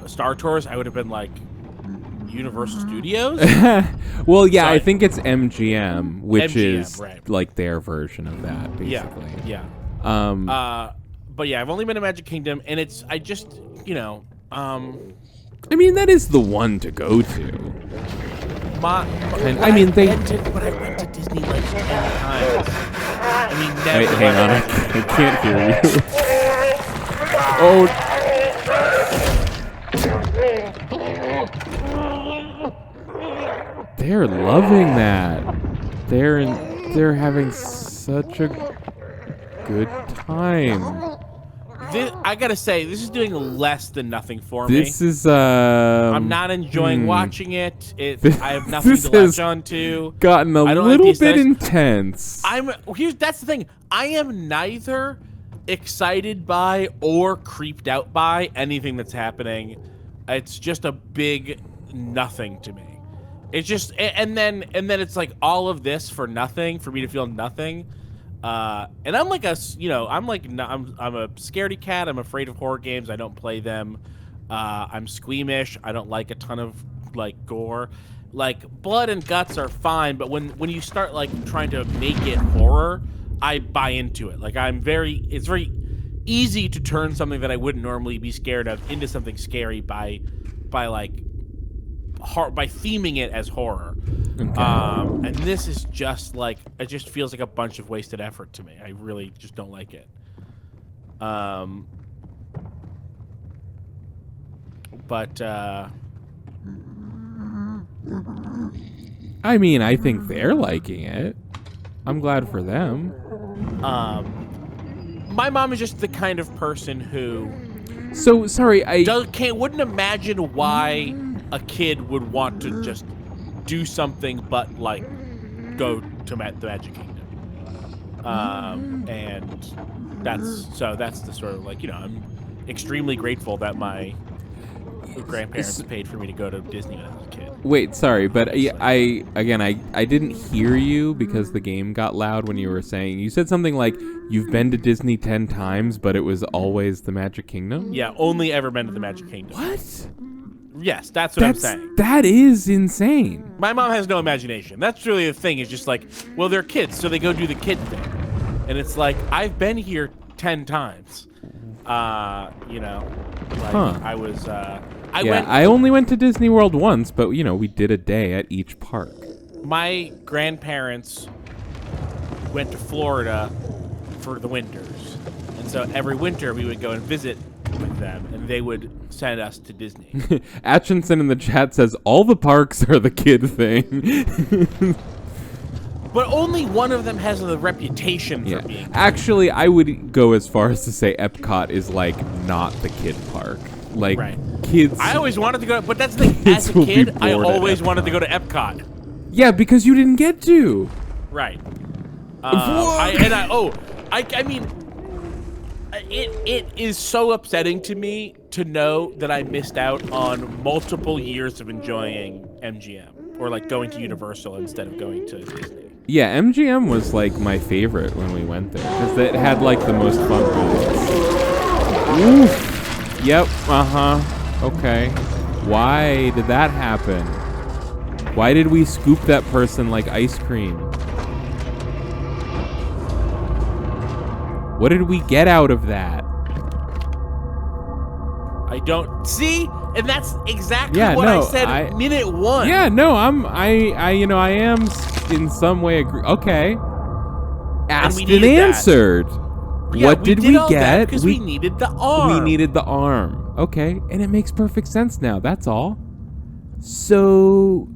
Star Tours? I would have been like... Universal Studios? Well, yeah, So I think it's MGM, which is right. like their version of that, basically. Yeah. I But yeah, I've only been to Magic Kingdom, and I mean, that is the one to go to. but I went to Disney like 10 times. I mean, never. Wait, hang on, I can't hear you. Oh. They're loving that. They're having such a good time. I gotta say, this is doing less than nothing for me. This is I'm not enjoying watching it. I have nothing to latch on to. Gotten a little bit intense. That's the thing. I am neither excited by or creeped out by anything that's happening. It's just a big nothing to me. It's just, and then it's like all of this for nothing, for me to feel nothing. And I'm like I'm a scaredy cat. I'm afraid of horror games. I don't play them. I'm squeamish. I don't like a ton of like gore. Like blood and guts are fine, but when you start like trying to make it horror, I buy into it. Like it's very easy to turn something that I wouldn't normally be scared of into something scary by theming it as horror. Okay. And this is just like, it just feels like a bunch of wasted effort to me. I really just don't like it. But I mean, I think they're liking it. I'm glad for them. my mom is just the kind of person who So sorry, wouldn't imagine why a kid would want to just do something but like go to the Magic Kingdom. And that's the sort of like, I'm extremely grateful that my grandparents paid for me to go to Disney when I was a kid. Wait, sorry, but I didn't hear you because the game got loud when you were saying. You said something like you've been to Disney 10 times, but it was always the Magic Kingdom? Yeah, only ever been to the Magic Kingdom. What? Yes, that's what I'm saying. That is insane. My mom has no imagination. That's really the thing. Is just like, well, they're kids, so they go do the kid thing, and it's like I've been here 10 times. I was. I only went to Disney World once, but we did a day at each park. My grandparents went to Florida for the winters. And so every winter we would go and visit with them, and they would send us to Disney. Atchinson in the chat says, all the parks are the kid thing. But only one of them has the reputation Yeah. for being. Actually, I would go as far as to say Epcot is, like, not the kid park. Like, Right. kids... I always wanted to go, but that's the thing. Kids As a will be kid, I bored at always wanted to Epcot. go to Epcot. Yeah, because you didn't get to. Right. What? I mean, it is so upsetting to me to know that I missed out on multiple years of enjoying MGM or like going to Universal instead of going to Disney. Yeah, MGM was, like, my favorite when we went there. Because it had, like, the most fun rides. Oof. Yep, uh-huh. Okay. Why did that happen? Why did we scoop that person like ice cream? What did we get out of that? I don't see, and that's exactly Yeah, what no, I said minute one. Yeah, no, I am in some way agree. Okay. Asked and needed that. answered. Yeah, What did we get? Because we needed the arm. We needed the arm. Okay, and it makes perfect sense now. That's all. So,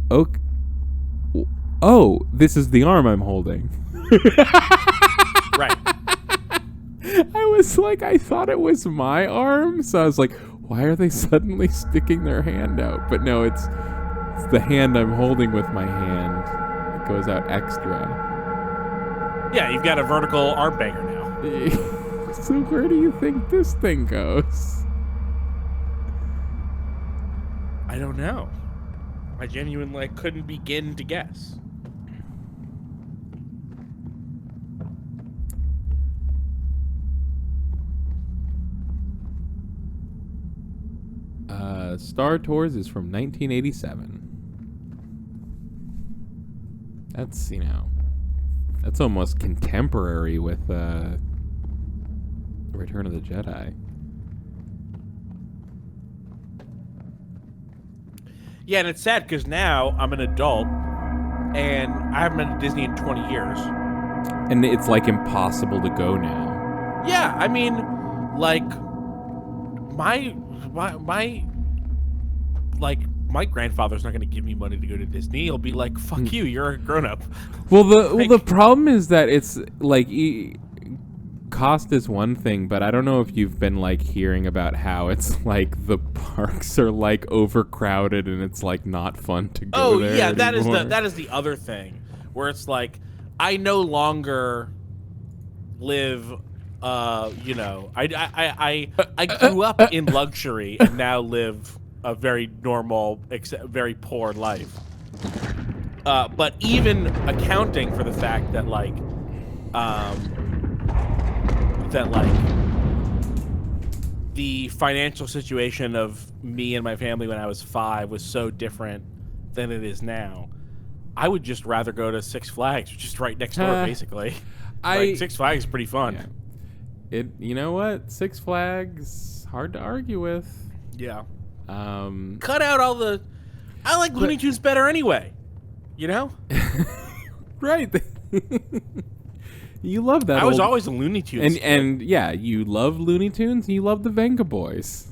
okay. Oh, this is the arm I'm holding. Right. I was like, I thought it was my arm, so I was like, why are they suddenly sticking their hand out? But no, it's the hand I'm holding with my hand. It goes out extra. Yeah, you've got a vertical arm banger now. So where do you think this thing goes? I don't know. I genuinely couldn't begin to guess. Star Tours is from 1987. That's, that's almost contemporary with Return of the Jedi. Yeah, and it's sad because now I'm an adult and I haven't been to Disney in 20 years. And it's like impossible to go now. Yeah, I mean, like my grandfather's not going to give me money to go to Disney. He'll be like, "Fuck you, you're a grown-up." Well, the problem is that it's like cost is one thing, but I don't know if you've been like hearing about how it's like the parks are like overcrowded and it's like not fun to go there. Oh yeah, anymore. that is the other thing where it's like I no longer live. I grew up in luxury and now live a very normal, very poor life. But even accounting for the fact that the financial situation of me and my family when I was 5 was so different than it is now, I would just rather go to Six Flags, which is right next door, basically. Six Flags is pretty fun. Yeah. You know what? Six Flags, hard to argue with. Yeah. Cut out all the. I like Looney Tunes better anyway. You know? Right. You love that. I was always a Looney Tunes. And yeah, you love Looney Tunes and you love the Venga Boys.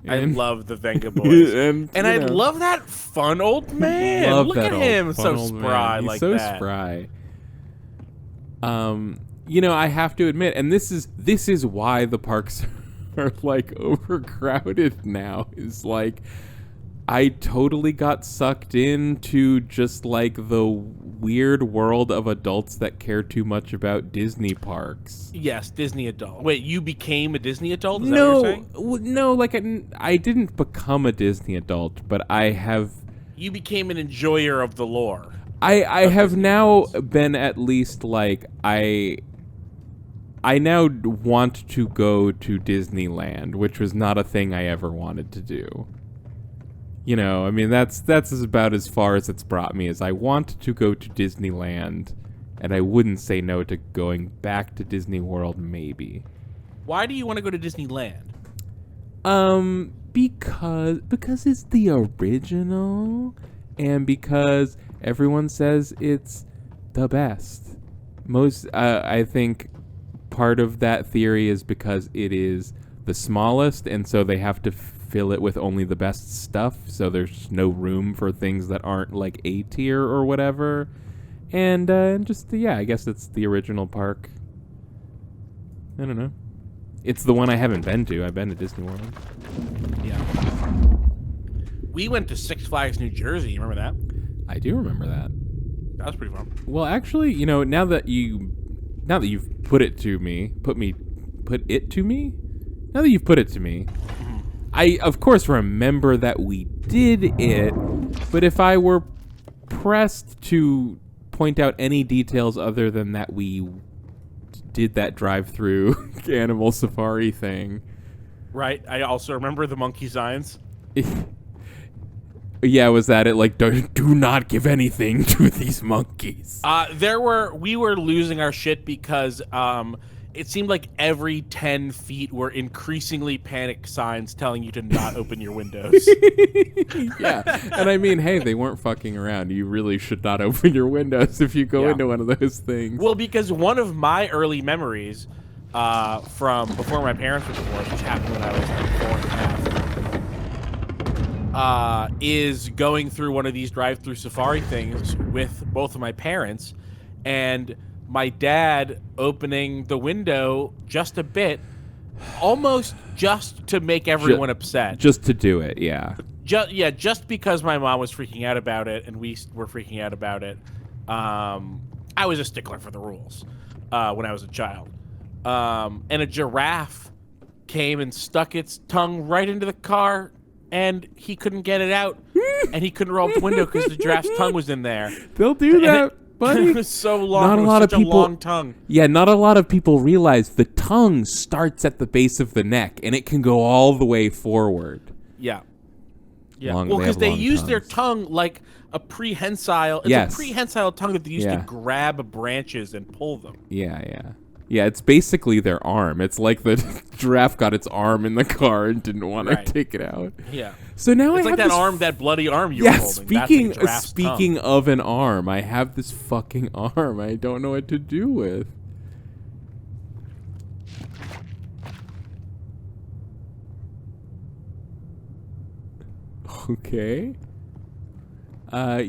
I love the Venga Boys. and I know, love that fun old man. Look at him, so spry He's like so that. spry. I have to admit, and this is why the parks are like overcrowded now, is like I totally got sucked into just like the weird world of adults that care too much about Disney parks. Yes, Disney adult. Wait, you became a Disney adult? Is that what you're saying? No, like I didn't become a Disney adult, but I have. You became an enjoyer of the lore. I have now been at least like I now want to go to Disneyland, which was not a thing I ever wanted to do. I mean, that's about as far as it's brought me, is I want to go to Disneyland, and I wouldn't say no to going back to Disney World, maybe. Why do you want to go to Disneyland? Because it's the original, and because everyone says it's the best. Most, I think part of that theory is because it is the smallest, and so they have to fill it with only the best stuff, so there's no room for things that aren't like A tier or whatever. And just, yeah, I guess it's the original park. I don't know. It's the one I haven't been to. I've been to Disney World. Yeah. We went to Six Flags New Jersey. You remember that? I do remember that. That was pretty fun. Well, actually, now that you've put it to me, now that you've put it to me, I of course remember that we did it, but if I were pressed to point out any details other than that we did that drive-through animal safari thing. Right. I also remember the monkey signs. Yeah, was that it? Like, do not give anything to these monkeys. We were losing our shit because it seemed like every 10 feet were increasingly panic signs telling you to not open your windows. Yeah, and I mean, hey, they weren't fucking around. You really should not open your windows if you go into one of those things. Well, because one of my early memories from before my parents were divorced, which happened when I was like 4.5, is going through one of these drive-through safari things with both of my parents, and my dad opening the window just a bit, almost just to make everyone upset. Just to do it, yeah. Just because my mom was freaking out about it and we were freaking out about it. I was a stickler for the rules when I was a child. And a giraffe came and stuck its tongue right into the car, and he couldn't get it out, and he couldn't roll up the window because the giraffe's tongue was in there. They'll do that. Buddy. It was so long. Not a lot of people. A long tongue. Yeah, not a lot of people realize the tongue starts at the base of the neck and it can go all the way forward. Yeah. Yeah. Well, because they use tongues. their tongue like a prehensile. It's a prehensile tongue that they use to grab branches and pull them. Yeah. Yeah, it's basically their arm. It's like the giraffe got its arm in the car and didn't want to take it out. Yeah. So now it's I like have that arm, that bloody arm you were holding. Speaking of an arm, I have this fucking arm I don't know what to do with. Okay. I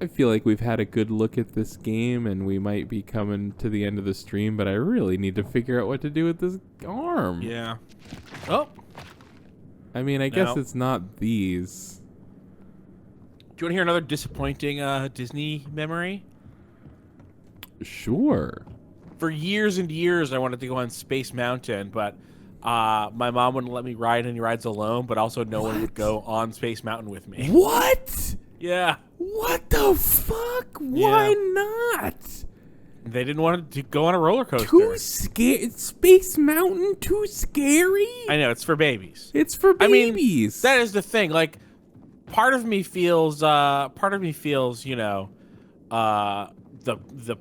feel like we've had a good look at this game and we might be coming to the end of the stream, but I really need to figure out what to do with this arm. Yeah. Oh. I mean, I guess it's not these. Do you want to hear another disappointing Disney memory? Sure. For years and years, I wanted to go on Space Mountain, but my mom wouldn't let me ride any rides alone, but also no one would go on Space Mountain with me. What? Yeah. What the fuck? Why not? They didn't want to go on a roller coaster. Too scary. Space Mountain too scary? I know, it's for babies. It's for babies. I mean, that is the thing. Like, part of me feels, the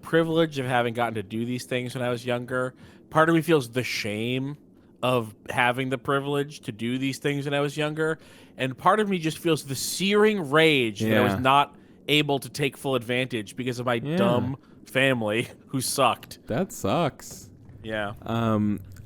privilege of having gotten to do these things when I was younger. Part of me feels the shame of having the privilege to do these things when I was younger. And part of me just feels the searing rage that I was not able to take full advantage because of my dumb family who sucked. That sucks. Yeah.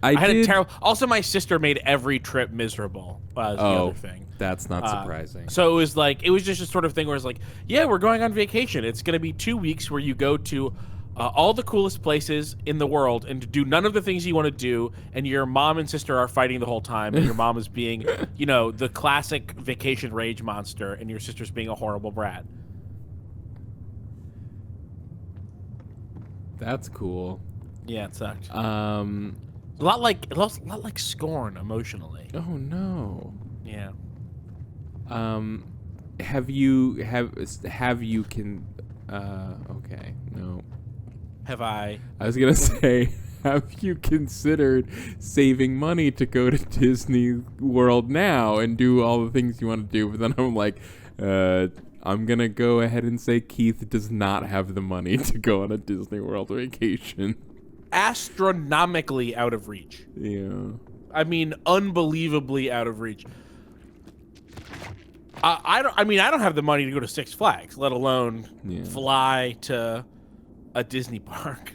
I had a terrible. Also, my sister made every trip miserable. Was the other thing. That's not surprising. So it was just a sort of thing where it's like, yeah, we're going on vacation. It's going to be 2 weeks where you go to all the coolest places in the world and do none of the things you want to do, and your mom and sister are fighting the whole time, and your mom is being, the classic vacation rage monster, and your sister's being a horrible brat. That's cool. Yeah, it sucked. A lot like Scorn emotionally. Oh no. Yeah. Have you okay, no. Have I? I was gonna say, have you considered saving money to go to Disney World now and do all the things you want to do? But then I'm like, I'm gonna go ahead and say Keith does not have the money to go on a Disney World vacation. Astronomically out of reach. Yeah. I mean, unbelievably out of reach. I don't. I mean, I don't have the money to go to Six Flags, let alone Yeah. fly to a Disney park.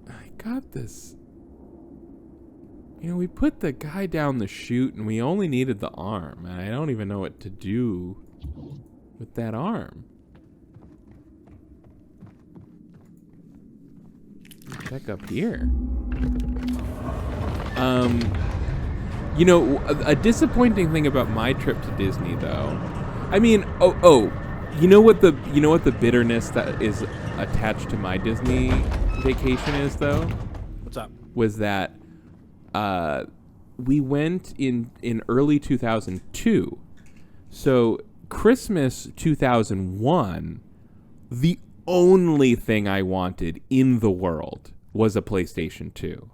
I got this. You know, we put the guy down the chute and we only needed the arm, and I don't even know what to do with that arm. Check up here. You know, a disappointing thing about my trip to Disney, though. I mean, you know what the bitterness that is attached to my Disney vacation is, though? What's up? Was that we went in early 2002. So Christmas 2001, the only thing I wanted in the world was a PlayStation 2.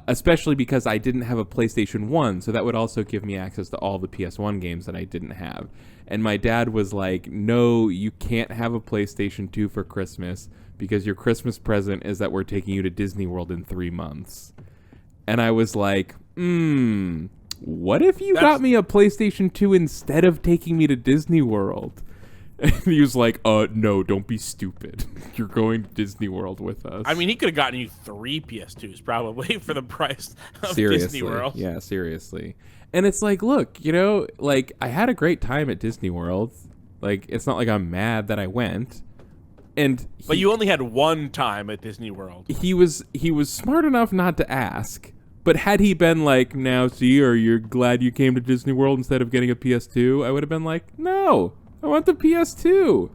Especially because I didn't have a PlayStation 1, so that would also give me access to all the PS1 games that I didn't have. And my dad was like, no, you can't have a PlayStation 2 for Christmas because your Christmas present is that we're taking you to Disney World in 3 months. And I was like, what if you got me a PlayStation 2 instead of taking me to Disney World? And he was like, no, don't be stupid. You're going to Disney World with us. I mean, he could have gotten you 3 PS2s probably for the price of Seriously. Disney World. Yeah, seriously. And it's like, look, you know, like, I had a great time at Disney World. Like, it's not like I'm mad that I went. But you only had one time at Disney World. He was smart enough not to ask. But had he been like, now, see, are you glad you came to Disney World instead of getting a PS2? I would have been like, no, I want the PS2.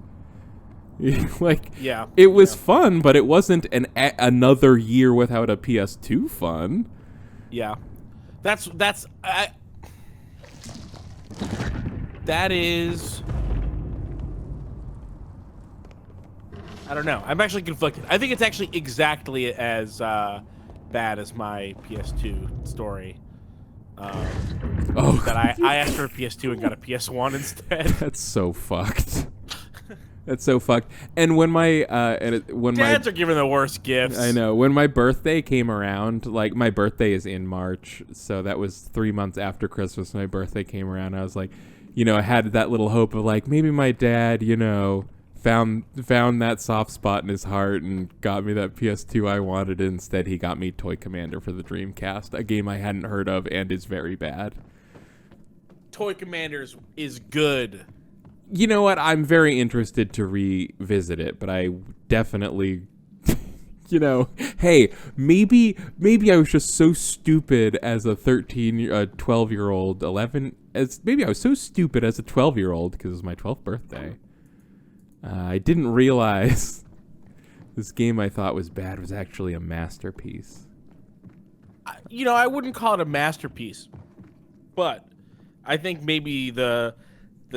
Like, yeah, it was fun, but it wasn't another year without a PS2 fun. Yeah, that is. I don't know. I'm actually conflicted. I think it's actually exactly as bad as my PS2 story. That I asked for a PS2 and got a PS1 instead. That's so fucked. That's so fucked. And when my dads are giving the worst gifts. I know. When my birthday came around, like, my birthday is in March, so that was 3 months after Christmas. My birthday came around. I was like, you know, I had that little hope of like maybe my dad, you know, found that soft spot in his heart and got me that PS2 I wanted. Instead, he got me Toy Commander for the Dreamcast, a game I hadn't heard of and is very bad. Toy Commanders is good. You know what? I'm very interested to revisit it, but I definitely, you know, hey, maybe I was just so stupid as a 12-year-old, maybe I was so stupid as a 12-year-old because it was my 12th birthday. I didn't realize this game I thought was bad was actually a masterpiece. You know, I wouldn't call it a masterpiece, but I think maybe the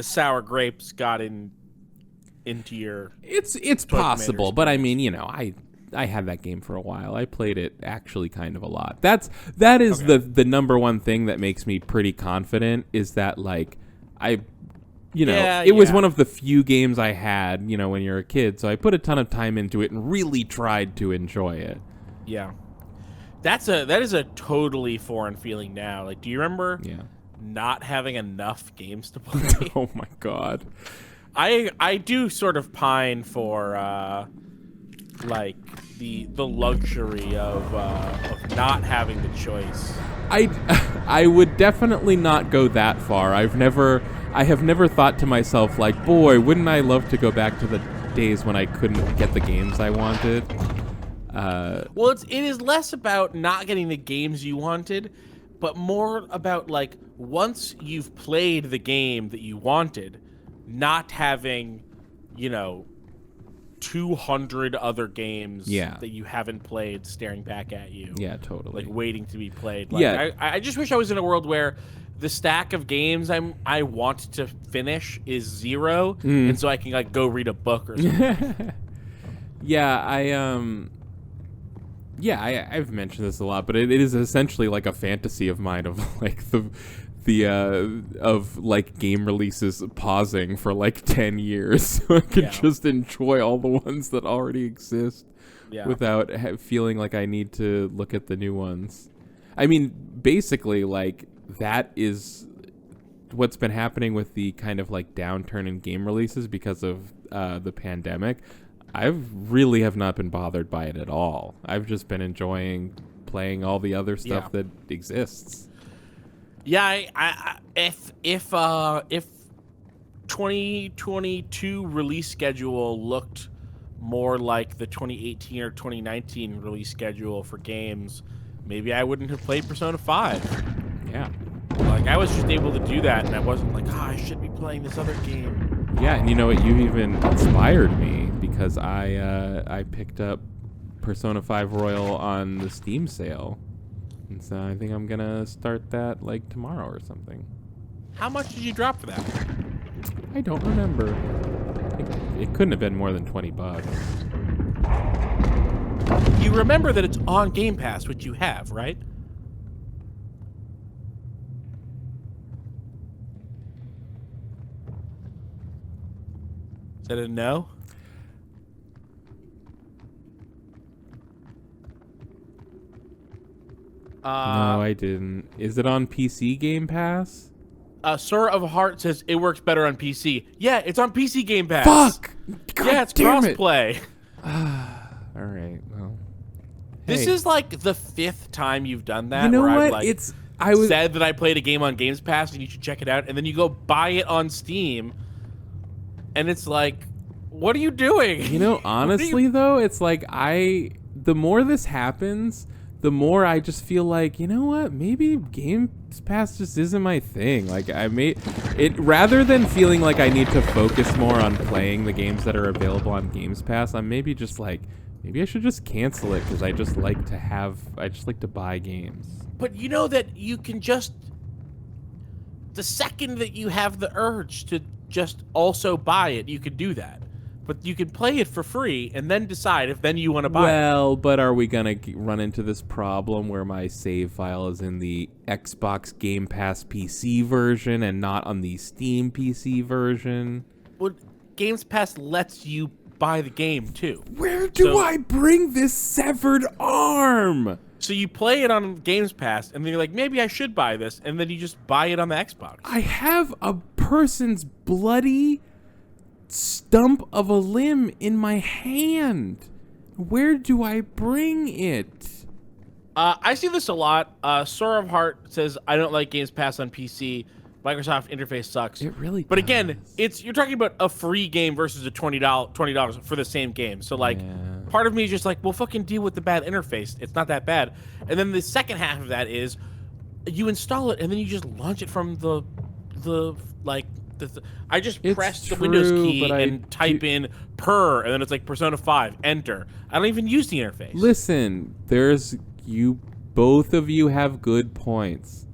sour grapes got into your. It's possible, but I mean, you know, I had that game for a while. I played it actually kind of a lot. That is okay. the number one thing that makes me pretty confident is that, like, it was one of the few games I had, you know, when you're a kid. So I put a ton of time into it and really tried to enjoy it. Yeah, that is a totally foreign feeling now. Like, do you remember? Yeah. Not having enough games to play. Oh my god. I do sort of pine for like the luxury of not having the choice. I would definitely not go that far. I have never thought to myself like, boy, wouldn't I love to go back to the days when I couldn't get the games I wanted. Well, it is less about not getting the games you wanted, but more about, like, once you've played the game that you wanted, not having, you know, 200 other games that you haven't played staring back at you. Yeah, totally. Like, waiting to be played. Like, yeah. I just wish I was in a world where the stack of games I want to finish is 0, and so I can, like, go read a book or something. I've mentioned this a lot, but it is essentially like a fantasy of mine of like of like game releases pausing for like 10 years so I could just enjoy all the ones that already exist without feeling like I need to look at the new ones. I mean, basically, like, that is what's been happening with the kind of like downturn in game releases because of the pandemic, I really have not been bothered by it at all. I've just been enjoying playing all the other stuff that exists. Yeah, if 2022 release schedule looked more like the 2018 or 2019 release schedule for games, maybe I wouldn't have played Persona 5. Yeah. Like, I was just able to do that, and I wasn't like, I should be playing this other game. Yeah, and you know what? You even inspired me because I picked up Persona 5 Royal on the Steam sale. And so I think I'm going to start that, like, tomorrow or something. How much did you drop for that? I don't remember. It couldn't have been more than $20. You remember that it's on Game Pass, which you have, right? Is that a no? No, I didn't. Is it on PC Game Pass? Sora of Heart says it works better on PC. Yeah, it's on PC Game Pass. Fuck! God yeah, it's damn it. crossplay. All right, well. This Hey. is like the 5th time you've done that. You know where what? I've I was said that I played a game on Games Pass and you should check it out, and then you go buy it on Steam, and it's like, what are you doing? You know, honestly though, it's like the more this happens, the more I just feel like, you know what, maybe Games Pass just isn't my thing. Like rather than feeling like I need to focus more on playing the games that are available on Games Pass, I'm maybe just like, maybe I should just cancel it because I just like to buy games. But you know that you can just, the second that you have the urge to just also buy it, you could do that. But you can play it for free and then decide if then you want to buy it. Well, but are we going to run into this problem where my save file is in the Xbox Game Pass PC version and not on the Steam PC version? Well, Games Pass lets you buy the game too. Where do I bring this severed arm? So you play it on Games Pass, and then you're like, maybe I should buy this, and then you just buy it on the Xbox. I have a person's bloody stump of a limb in my hand. Where do I bring it? I see this a lot. Sora of Heart says, I don't like Games Pass on PC. Microsoft interface sucks. It really But does. again, you're talking about a free game versus a $20 for the same game. So like, part of me is just like, well, fucking deal with the bad interface. It's not that bad. And then the second half of that is, you install it and then you just launch it from I just press the Windows key and type in per, and then it's like Persona 5, enter. I don't even use the interface. Listen, both of you have good points.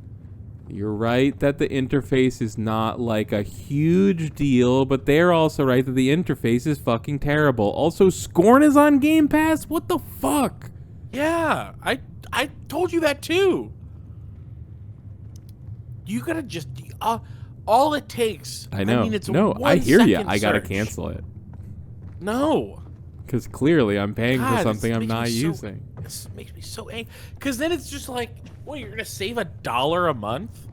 You're right that the interface is not like a huge deal, but they're also right that the interface is fucking terrible. Also, Scorn is on Game Pass? What the fuck? Yeah, I told you that too. You gotta just all it takes. I know. I mean, it's I hear you. I gotta search. cancel it No, because clearly I'm paying for God, something this I'm makes not me using. This makes me so angry. Because then it's just like, well, you're gonna save $1 a month.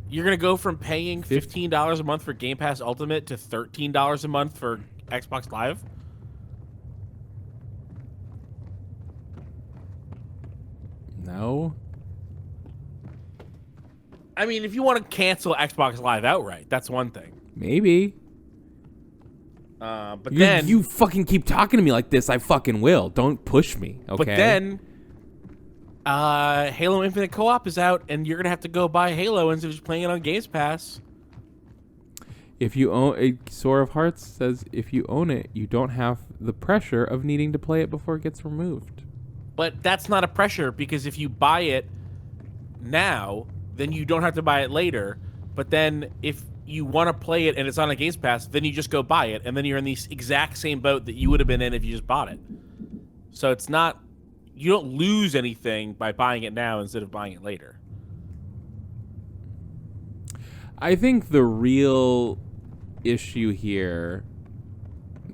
You're gonna go from paying $15 a month for Game Pass Ultimate to $13 a month for Xbox Live. No. I mean, if you want to cancel Xbox Live outright, that's one thing. Maybe. But then you fucking keep talking to me like this, I fucking will. Don't push me, okay? But then Halo Infinite Co-op is out, and you're gonna have to go buy Halo instead of just playing it on Games Pass. If you own Sora of Hearts says if you own it, you don't have the pressure of needing to play it before it gets removed. But that's not a pressure, because if you buy it now, then you don't have to buy it later. But then if you want to play it and it's on a Games Pass, then you just go buy it, and then you're in the exact same boat that you would have been in if you just bought it. So it's not, you don't lose anything by buying it now instead of buying it later. I think the real issue here,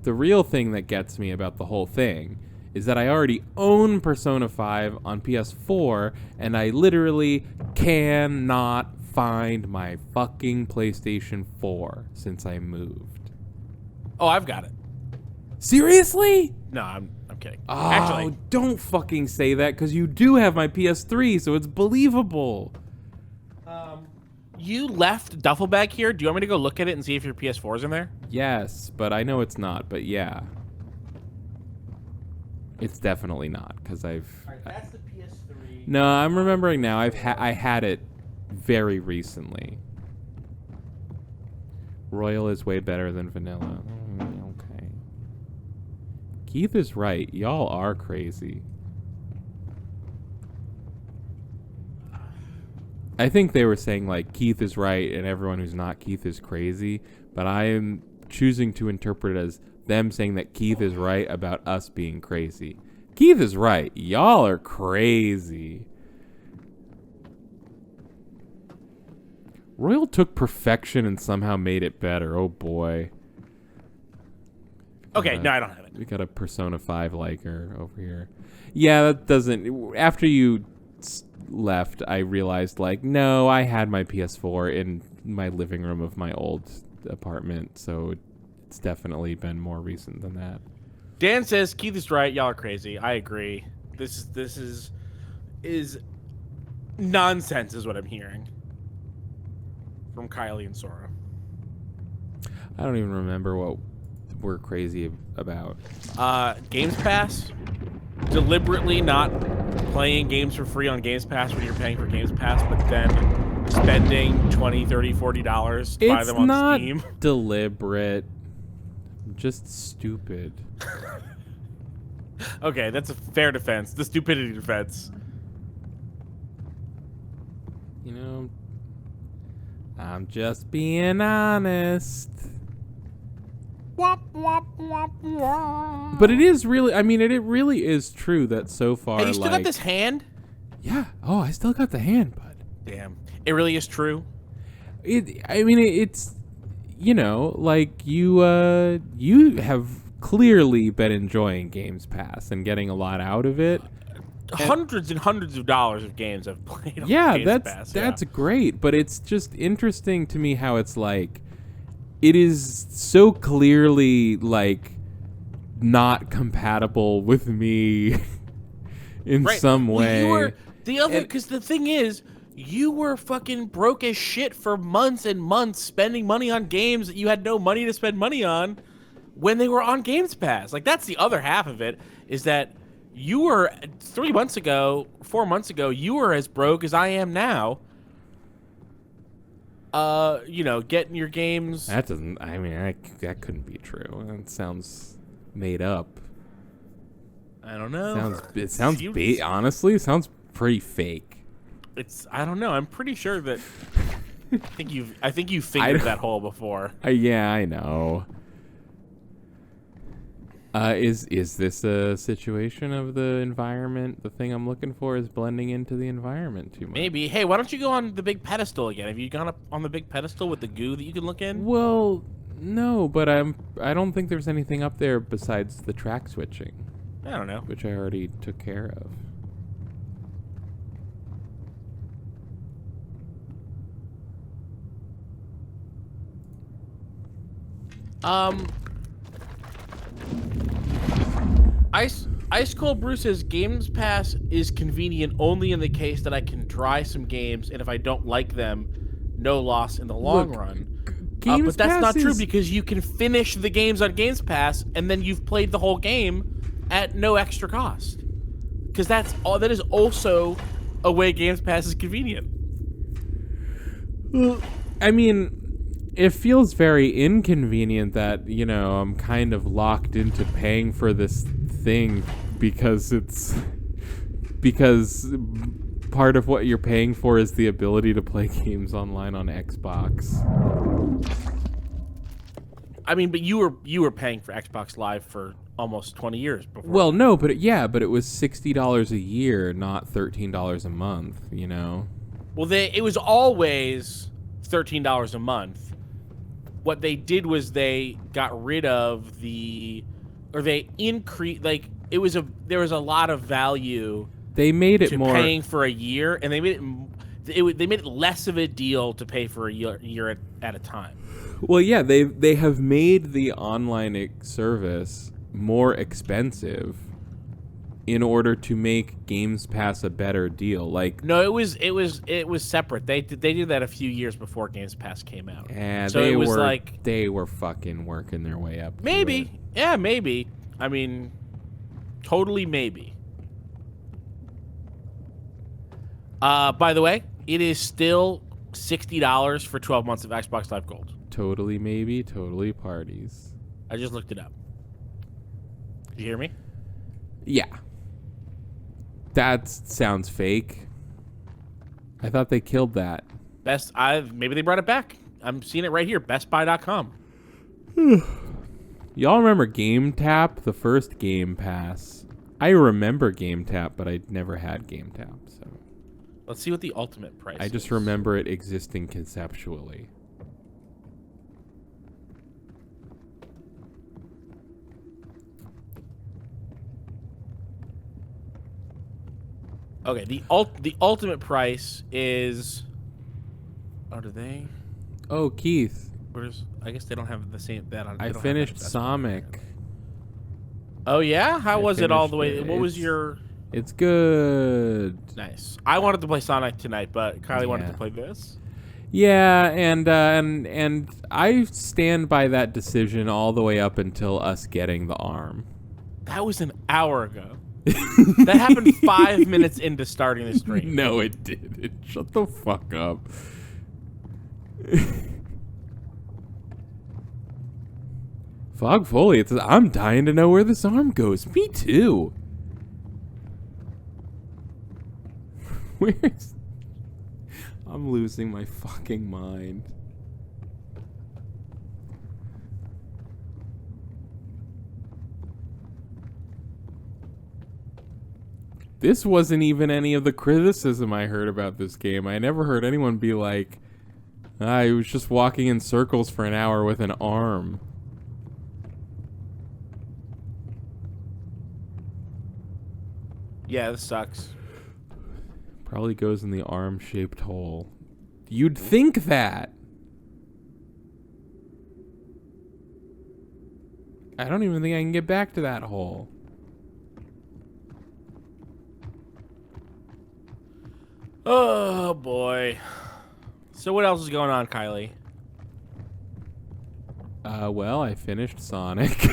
the real thing that gets me about the whole thing, is that I already own Persona 5 on PS4, and I literally cannot find my fucking PlayStation 4 since I moved. Oh, I've got it. Seriously? No, I'm kidding. Oh, Actually, don't fucking say that, because you do have my PS3, so it's believable. you left a duffel bag here. Do you want me to go look at it and see if your PS4 is in there? Yes, but I know it's not, but yeah. It's definitely not, because I've... Alright, that's the PS3. No, I'm remembering now. I had it very recently. Royal is way better than vanilla. Okay. Keith is right. Y'all are crazy. I think they were saying, like, Keith is right and everyone who's not Keith is crazy, but I am choosing to interpret it as them saying that Keith is right about us being crazy. Keith is right. Y'all are crazy. Royal took perfection and somehow made it better. Oh boy. Okay, no, I don't have it. We got a Persona 5 liker over here. Yeah, that doesn't... After you left, I realized, like, no, I had my PS4 in my living room of my old apartment, so it's definitely been more recent than that. Dan says Keith is right. Y'all are crazy. I agree. This is nonsense, is what I'm hearing from Kylie and Sora. I don't even remember what we're crazy about. Games Pass. Deliberately not playing games for free on Games Pass when you're paying for Games Pass, but then spending $20, $30, $40 to buy them on Steam. It's not deliberate. Just stupid. Okay, that's a fair defense. The stupidity defense. You know, I'm just being honest. But it is really, I mean, it really is true that so far, Hey, you still got this hand? Yeah. Oh, I still got the hand, bud. Damn. It really is true? It's, you know, like you have clearly been enjoying Games Pass and getting a lot out of it. Hundreds and hundreds of dollars of games I've played on Games Pass. That's great, but it's just interesting to me how it's like, it is so clearly, like, not compatible with me in some way. Because the thing is, you were fucking broke as shit for months and months spending money on games that you had no money to spend money on when they were on Games Pass. Like, that's the other half of it, is that you were 4 months ago, you were as broke as I am now. You know, getting your games. That doesn't, I mean, that couldn't be true. That sounds made up. I don't know. Honestly, it sounds pretty fake. I don't know. I'm pretty sure that I think you fingered that hole before. Yeah, I know. Is this a situation of the environment? The thing I'm looking for is blending into the environment too much. Maybe. Hey, why don't you go on the big pedestal again? Have you gone up on the big pedestal with the goo that you can look in? Well, no, but I don't think there's anything up there besides the track switching. I don't know. Which I already took care of. Ice Cold Brew says Games Pass is convenient only in the case that I can try some games, and if I don't like them, no loss in the long run. But that's not true, because you can finish the games on Games Pass, and then you've played the whole game at no extra cost. Because that is also a way Games Pass is convenient. Well, I mean, it feels very inconvenient that, you know, I'm kind of locked into paying for this thing because part of what you're paying for is the ability to play games online on Xbox. I mean, but you were paying for Xbox Live for almost 20 years before. Well, no, but it was $60 a year, not $13 a month, you know. Well, it was always $13 a month. What they did was they got rid of they increased, like, there was a lot of value. They made it more paying for a year, and they made it they made it less of a deal to pay for a year at a time. Well, yeah, they have made the online service more expensive in order to make Games Pass a better deal. Like, No, it was separate. They did that a few years before Games Pass came out. and So it was like they were fucking working their way up. maybe, yeah, maybe. I mean, totally maybe. By the way, it is still $60 for 12 months of Xbox Live Gold. Totally maybe, totally parties. I just looked it up. Did you hear me? Yeah. That sounds fake. I thought they killed that. Maybe they brought it back. I'm seeing it right here, bestbuy.com. Y'all remember Game Tap, the first Game Pass? I remember Game Tap, but I never had Game Tap, so Let's see what the ultimate price I just is. remember it existing conceptually. Okay, the ultimate price is. Oh, do they? Oh, Keith, I guess they don't have the same that on. I finished Sonic. Oh yeah, how was it all the way? finished it. What was your? It's good. Nice. I wanted to play Sonic tonight, but Kylie wanted to Yeah. play this. Yeah, and I stand by that decision all the way up until us getting the arm. That was an hour ago. That happened 5 minutes into starting the stream. No, it didn't. Shut the fuck up. Fog Foliate says, I'm dying to know where this arm goes. Me too. Where's... I'm losing my fucking mind. This wasn't even any of the criticism I heard about this game. I never heard anyone be like, I was just walking in circles for an hour with an arm. Yeah, this sucks. Probably goes in the arm-shaped hole. You'd think that. I don't even think I can get back to that hole. Oh boy. So what else is going on, Kylie? Well, I finished Sonic.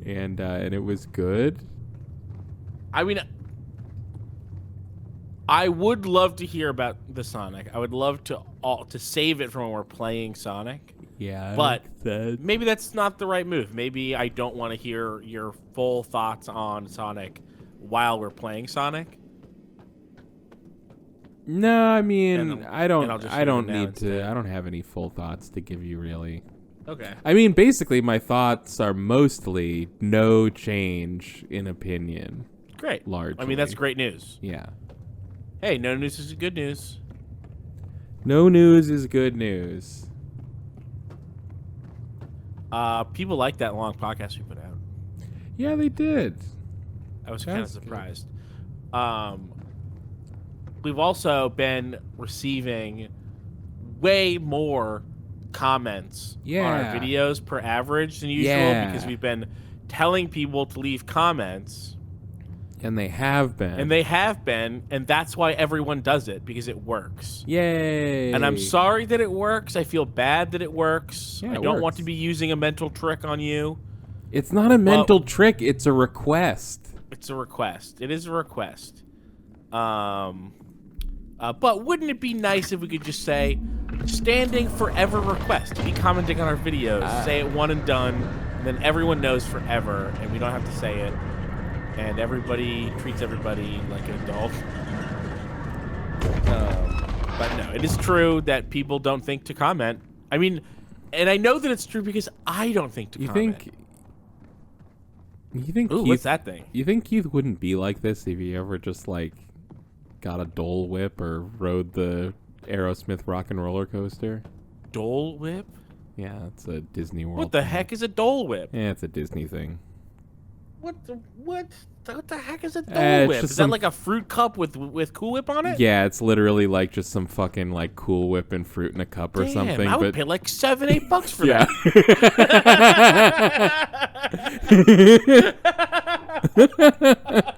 and it was good. I mean, I would love to hear about the Sonic. I would love to save it from when we're playing Sonic. Yeah, But maybe that's not the right move. Maybe I don't want to hear your full thoughts on Sonic while we're playing Sonic. No, I mean, And I I'll don't just I leave don't it now need instead. to I don't have any full thoughts to give you really. Okay. I mean, basically my thoughts are mostly no change in opinion. Great. Largely. I mean, that's great news. Yeah. Hey, no news is good news. No news is good news. People like that long podcast we put out. Yeah, they did. I was kind of That's good. surprised. We've also been receiving way more comments on Yeah. our videos per average than usual Yeah. because we've been telling people to leave comments, And they have been. and they have been, and that's why everyone does it, because it works. Yay. And I'm sorry that it works. I feel bad that it works. Yeah, I it don't want works. to be using a mental trick on you. It's not a mental trick, it's a request. It's a request. It is a request. But wouldn't it be nice if we could just say, standing forever request? Be commenting on our videos. Say it one and done, and then everyone knows forever, and we don't have to say it. And everybody treats everybody like an adult. But no, it is true that people don't think to comment. I mean, and I know that it's true because I don't think to comment. You think Ooh, Keith, what's that thing? You think Keith wouldn't be like this if he ever just like got a Dole Whip or rode the Aerosmith rock and roller coaster? Dole Whip? Yeah, it's a Disney World. What the thing. heck is a Dole Whip? Yeah, it's a Disney thing. What What the heck is a Dole it's Whip? just Is that some- like a fruit cup with Cool Whip on it? Yeah, it's literally like just some fucking like Cool Whip and fruit in a cup or Damn, something. I would but pay like $7-8 for yeah. that.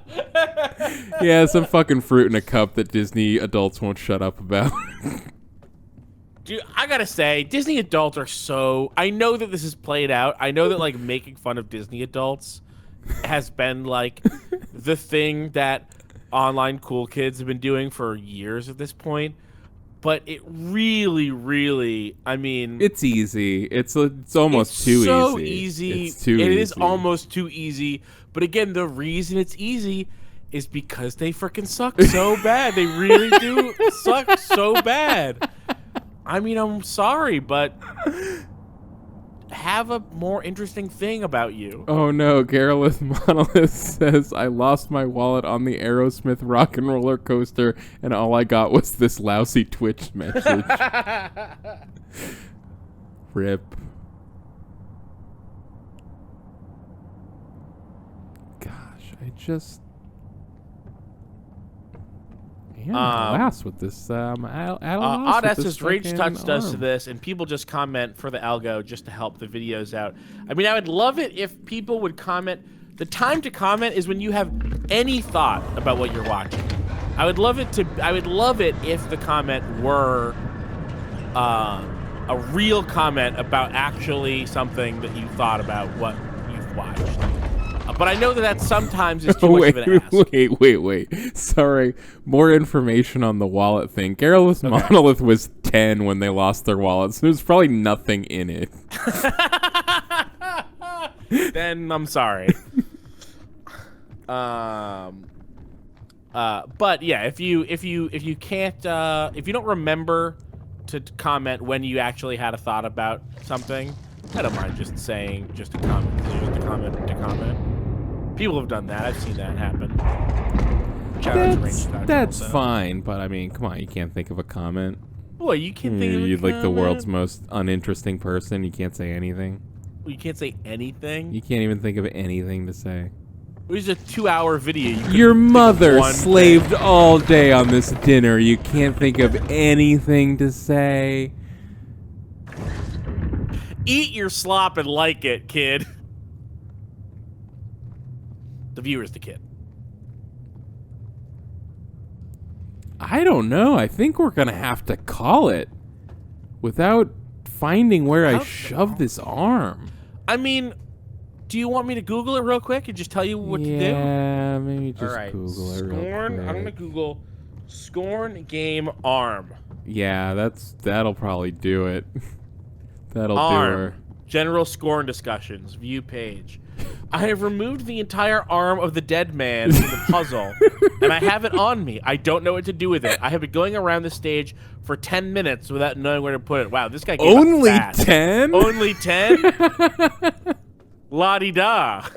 Yeah, some fucking fruit in a cup that Disney adults won't shut up about. Dude, I gotta say, Disney adults are so... I know that this is played out. I know that, like, making fun of Disney adults has been, like, the thing that online cool kids have been doing for years at this point. But it really, really... I mean... It's easy. It's almost too so easy. easy. It's too It easy. is almost too easy. But again, the reason it's easy is because they freaking suck so bad. They really do suck so bad. I mean, I'm sorry, but have a more interesting thing about you. Oh no, Garrulous Monolith says, I lost my wallet on the Aerosmith rock and roller coaster, and all I got was this lousy Twitch message. Rip. Gosh, I just... Yeah, alas with this. Odd S's Rage Touch does to this, and people just comment for the algo just to help the videos out. I mean, I would love it if people would comment. The time to comment is when you have any thought about what you're watching. I would love it if the comment were a real comment about actually something that you thought about what you've watched. But I know that sometimes is too much of an ask. Wait. Sorry. More information on the wallet thing. Garrulous Monolith was 10 when they lost their wallets. There's probably nothing in it. Then I'm sorry. But yeah, if you can't if you don't remember to comment when you actually had a thought about something, I don't mind just saying just a comment to comment. People have done that. I've seen that happen. That's fine, but I mean, come on, you can't think of a comment. Boy, you can't think of a You're like the comment? world's most uninteresting person. You can't say anything. You can't say anything? You can't even think of anything to say. It was a 2-hour video. Your mother one slaved thing. all day on this dinner. You can't think of anything to say. Eat your slop and like it, kid. The viewer's the kid. I don't know. I think we're going to have to call it without finding where I shoved this arm. I mean, do you want me to Google it real quick and just tell you what to do? Yeah, maybe just All right. Google it real Scorn. quick. I'm gonna Google Scorn game arm. Yeah, that'll probably do it. That'll do Arm. her. General Scorn discussions. View page. I have removed the entire arm of the dead man from the puzzle, and I have it on me. I don't know what to do with it. I have been going around the stage for 10 minutes without knowing where to put it. Wow, this guy gave Only up fast. 10? Only 10? La-di-da.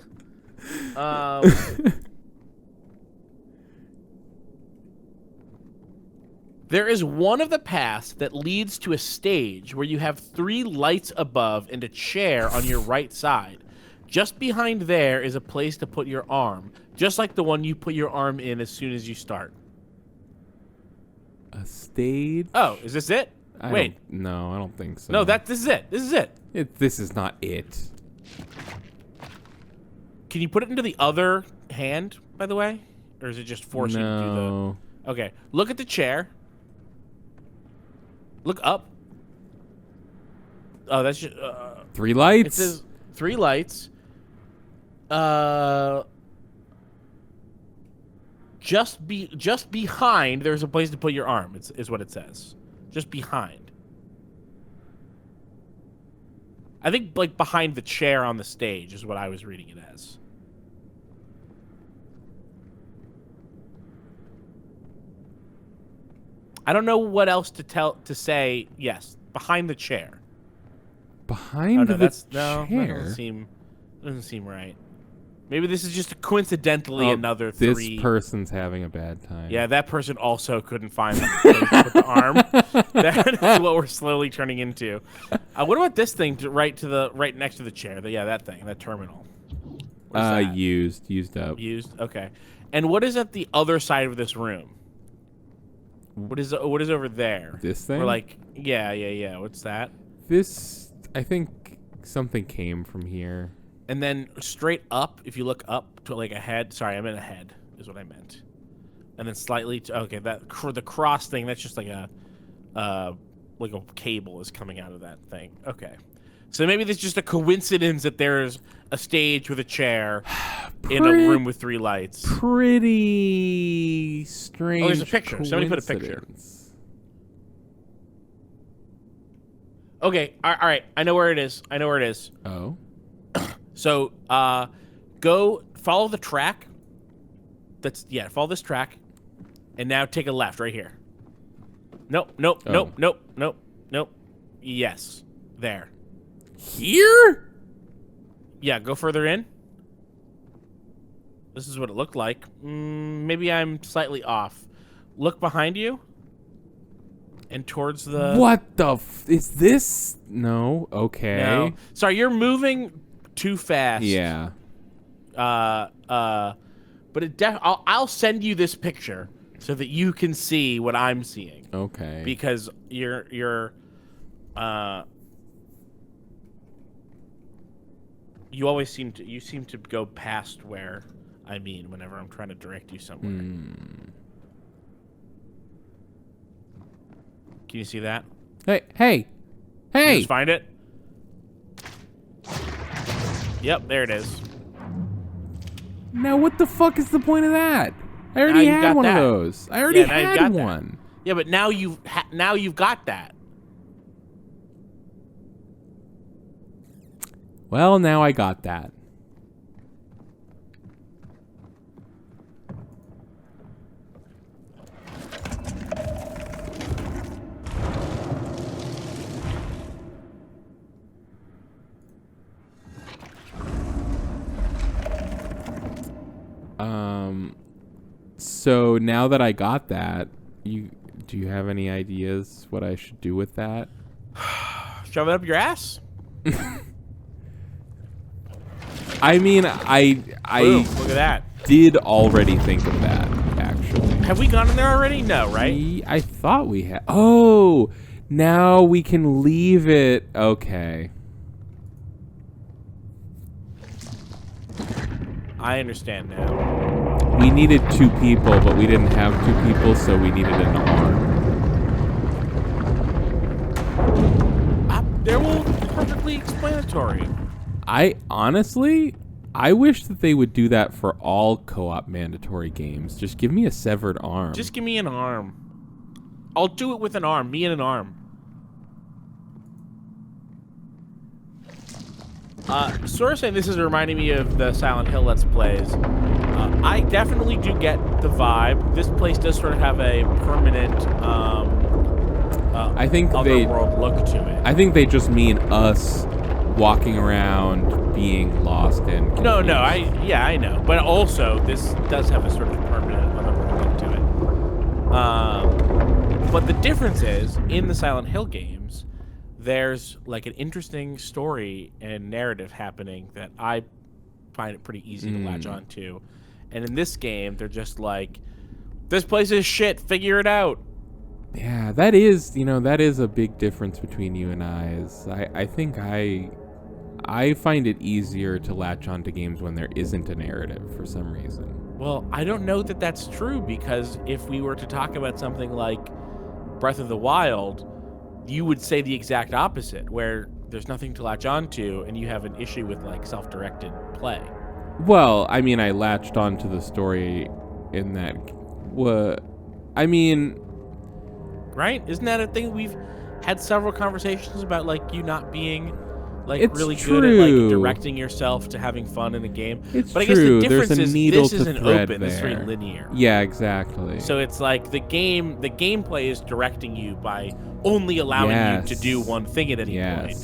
There is one of the paths that leads to a stage where you have 3 lights above and a chair on your right side. Just behind there is a place to put your arm, just like the one you put your arm in as soon as you start. A stage? Oh, is this it? Wait. No, I don't think so. No, this is it. This is it. This is not it. Can you put it into the other hand, by the way? Or is it just forcing you to do No. the... Okay, look at the chair. Look up. Oh, that's just... 3 lights? It says 3 lights. Just behind, there's a place to put your arm, is what it says. Just behind. I think, like, behind the chair on the stage is what I was reading it as. I don't know what else to say. Yes, behind the chair. Behind the chair? That doesn't seem right. Maybe this is just coincidentally another 3. This person's having a bad time. Yeah, that person also couldn't find the place to put the arm. That is what we're slowly turning into. What about this thing right next to the chair? Yeah, that thing, that terminal. What's that? Used up. Used. Okay. And what is at the other side of this room? What is over there? This thing? We're like, yeah. What's that? This, I think something came from here. And then straight up, if you look up to like a head. Sorry, I meant a head is what I meant. And then slightly. Okay, the cross thing. That's just like a cable is coming out of that thing. Okay. So maybe there's just a coincidence that there's a stage with a chair in a room with 3 lights. Pretty strange. Oh, there's a picture. Somebody put a picture. Okay, all right. I know where it is. Oh. So, go follow the track. Follow this track, and now take a left right here. Nope. Yes, there. Here? Yeah, go further in. This is what it looked like. Maybe I'm slightly off. Look behind you. And towards the... What the is this? No. Okay. No. Sorry, you're moving too fast. Yeah. But I'll send you this picture so that you can see what I'm seeing. Okay. Because you're you always seem to go past where I mean whenever I'm trying to direct you somewhere. Can you see that? Hey! Just find it. Yep, there it is. Now what the fuck is the point of that? I already had one of those. I already had one. Yeah, but now you've got that. Well, now I got that. So now that I got that, do you have any ideas what I should do with that? Shove it up your ass? I mean, Boom, look at that. Did already think of that, actually. Have we gone in there already? No, right? I thought we had. Oh, now we can leave it. Okay. I understand now. We needed 2 people, but we didn't have 2 people, so we needed an arm. They're all perfectly explanatory. I wish that they would do that for all co-op mandatory games. Just give me a severed arm. Just give me an arm. I'll do it with an arm. Me and an arm. Sort of saying this is reminding me of the Silent Hill Let's Plays. I definitely do get the vibe. This place does sort of have a permanent, I think otherworld look to it. I think they just mean us walking around being lost and confused. No, I know. But also, this does have a sort of permanent otherworld look to it. But the difference is, in the Silent Hill games, there's like an interesting story and narrative happening that I find it pretty easy to latch on to. And in this game, they're just like, this place is shit, figure it out. Yeah, that is a big difference between you and I. I think I find it easier to latch onto games when there isn't a narrative for some reason. Well, I don't know that that's true, because if we were to talk about something like Breath of the Wild, you would say the exact opposite, where there's nothing to latch onto and you have an issue with like self-directed play. Well, I mean, I latched onto the story in that. Right? Isn't that a thing? We've had several conversations about like you not being like it's really true. good at like directing yourself to having fun in a game. It's but I true. guess the There's difference a is needle this to isn't thread open. It's very there. linear. Yeah, exactly. So it's like the gameplay is directing you by only allowing you to do one thing at any point.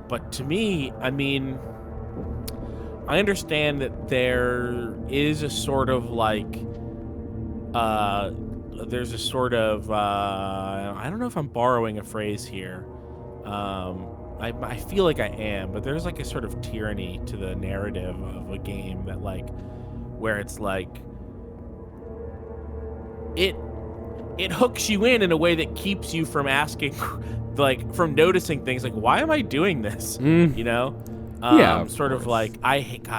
But to me, I mean, I understand that there is a sort of like, there's a sort of, I don't know if I'm borrowing a phrase here, I feel like I am, but there's like a sort of tyranny to the narrative of a game that like, where it's like, it hooks you in a way that keeps you from asking, like, from noticing things like, why am I doing this? You know? Yeah, sort course. of like, I hate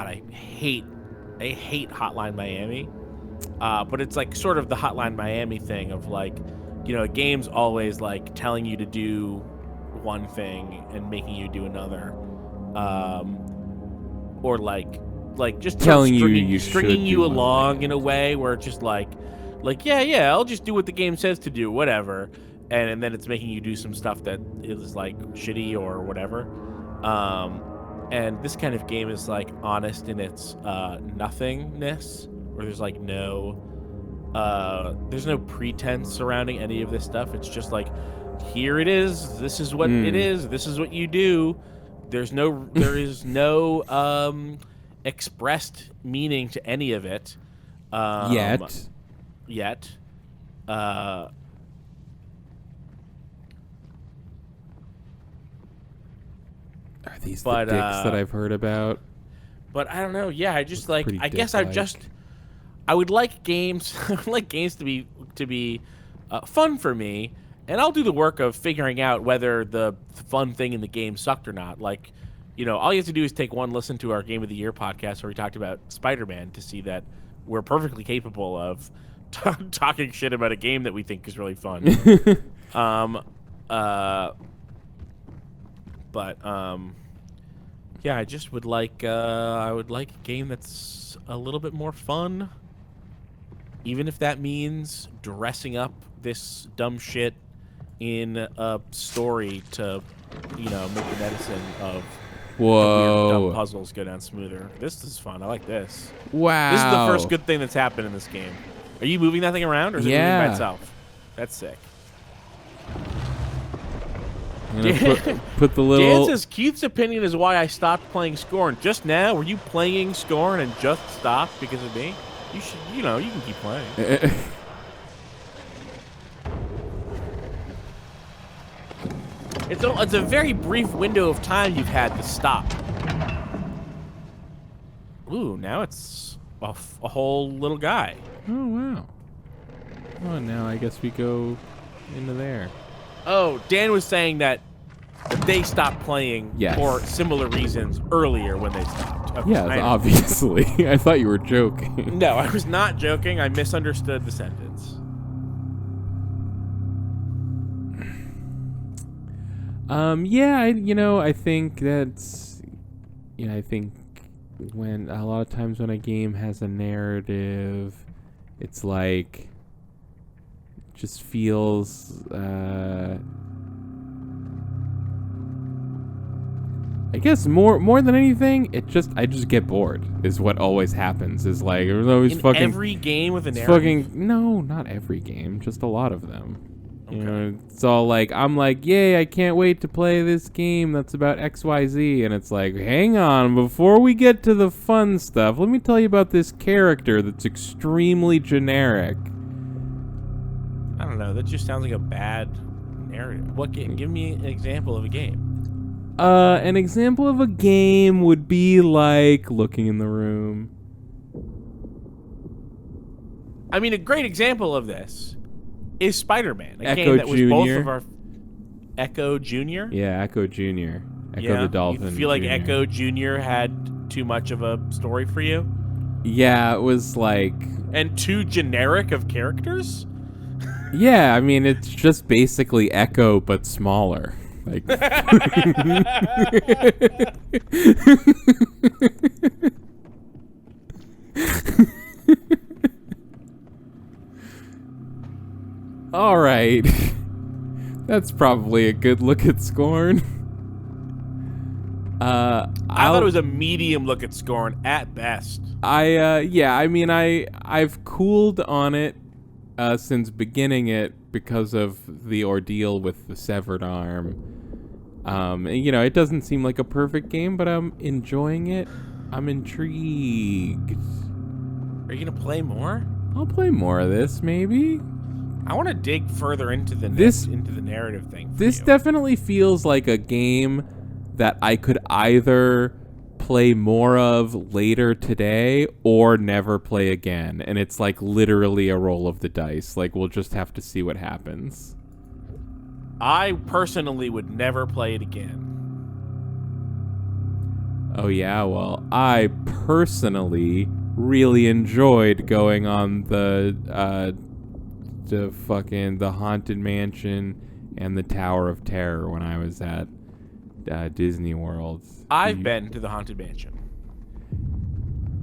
Hotline Miami. But it's like sort of the Hotline Miami thing of like, you know, a game's always like telling you to do one thing and making you do another. Or like just Telling sort of you stringing should you do one along thing. in a way where it's just like, yeah, I'll just do what the game says to do, whatever. And then it's making you do some stuff that is like shitty or whatever. And this kind of game is like honest in its nothingness, where there's like there's no pretense surrounding any of this stuff. It's just like, here it is. This is what it is. This is what you do. There is no expressed meaning to any of it. Yet. Are these the dicks that I've heard about? But I don't know. Yeah, I just like. Pretty I guess dick-like. I would like games. I would like games to be fun for me, and I'll do the work of figuring out whether the fun thing in the game sucked or not. Like, you know, all you have to do is take one listen to our Game of the Year podcast where we talked about Spider-Man to see that we're perfectly capable of talking shit about a game that we think is really fun. Yeah, I just would like I would like a game that's a little bit more fun, even if that means dressing up this dumb shit in a story to, you know, make the medicine of the weird dumb puzzles go down smoother. This is fun. I like this. Wow. This is the first good thing that's happened in this game. Are you moving that thing around, or is it moving by itself? That's sick. Put the little. Dan says Keith's opinion is why I stopped playing Scorn. Just now, were you playing Scorn and just stopped because of me? You should, you know, you can keep playing. It's a very brief window of time you've had to stop. Ooh, now it's a whole little guy. Oh wow. Oh, now I guess we go into there. Oh, Dan was saying that they stopped playing for similar reasons earlier when they stopped. Okay, yeah, obviously. I thought you were joking. No, I was not joking. I misunderstood the sentence. Yeah, I think that's, I think when a lot of times when a game has a narrative, it's like, just feels, I guess more than anything, I just get bored. Is what always happens. Is like there's always in every game with a narrative. No, not every game, just a lot of them. Okay. You know, it's all like I'm like, yay! I can't wait to play this game that's about XYZ, and it's like, hang on, before we get to the fun stuff, let me tell you about this character that's extremely generic. I don't know. That just sounds like a bad narrative. What game? Give me an example of a game. An example of a game would be like Looking in the Room. I mean, a great example of this is Spider-Man, a Echo game that was Jr. both of our Echo Jr. Yeah, Echo Jr. Echo the Dolphin. You feel like Jr. Echo Jr. had too much of a story for you? Yeah, it was like... And too generic of characters? Yeah, I mean, it's just basically Echo, but smaller. Like... All right. That's probably a good look at Scorn. I thought it was a medium look at Scorn at best. I've cooled on it since beginning it because of the ordeal with the severed arm. It doesn't seem like a perfect game, but I'm enjoying it. I'm intrigued. Are you gonna play more? I'll play more of this, maybe. I want to dig further into the into the narrative thing. This definitely feels like a game that I could either play more of later today or never play again, and it's like literally a roll of the dice. Like, we'll just have to see what happens. I personally would never play it again. Oh yeah, well, I personally really enjoyed going on the Haunted Mansion and the Tower of Terror when I was at Disney World. I've been to the Haunted Mansion.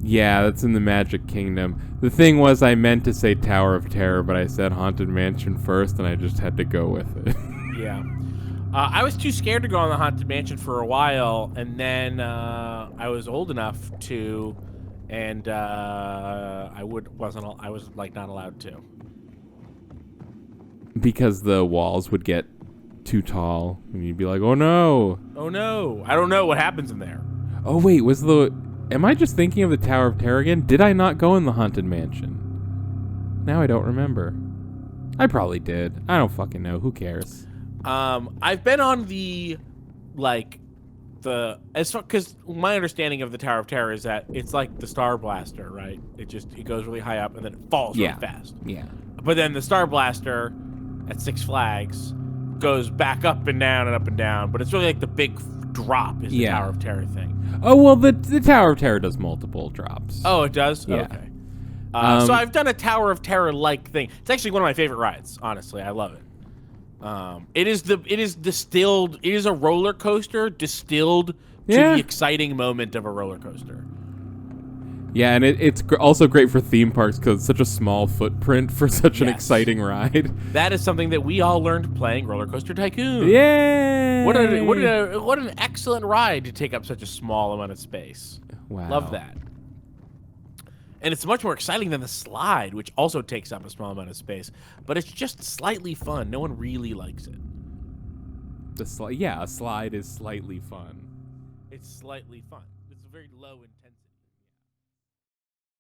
Yeah, that's in the Magic Kingdom. The thing was, I meant to say Tower of Terror, but I said Haunted Mansion first, and I just had to go with it. Yeah. I was too scared to go on the Haunted Mansion for a while, and then I was old enough to, and I was like not allowed to. Because the walls would get too tall, and you'd be like, "Oh no! Oh no! I don't know what happens in there." Oh wait, am I just thinking of the Tower of Terror again? Did I not go in the Haunted Mansion? Now I don't remember. I probably did. I don't fucking know. Who cares? I've been on because my understanding of the Tower of Terror is that it's like the Star Blaster, right? It goes really high up and then it falls really fast. Yeah. But then the Star Blaster at Six Flags goes back up and down, but it's really like the big drop is the Tower of Terror thing. Oh, well, the Tower of Terror does multiple drops. Oh, it does? Yeah. Okay. So I've done a Tower of Terror-like thing. It's actually one of my favorite rides, honestly. I love it. It is a roller coaster distilled to the exciting moment of a roller coaster. Yeah, and it's also great for theme parks because it's such a small footprint for such an exciting ride. That is something that we all learned playing Roller Coaster Tycoon. Yay! What an excellent ride to take up such a small amount of space. Wow. Love that. And it's much more exciting than the slide, which also takes up a small amount of space. But it's just slightly fun. No one really likes it. A slide is slightly fun. It's slightly fun. It's very low intensity.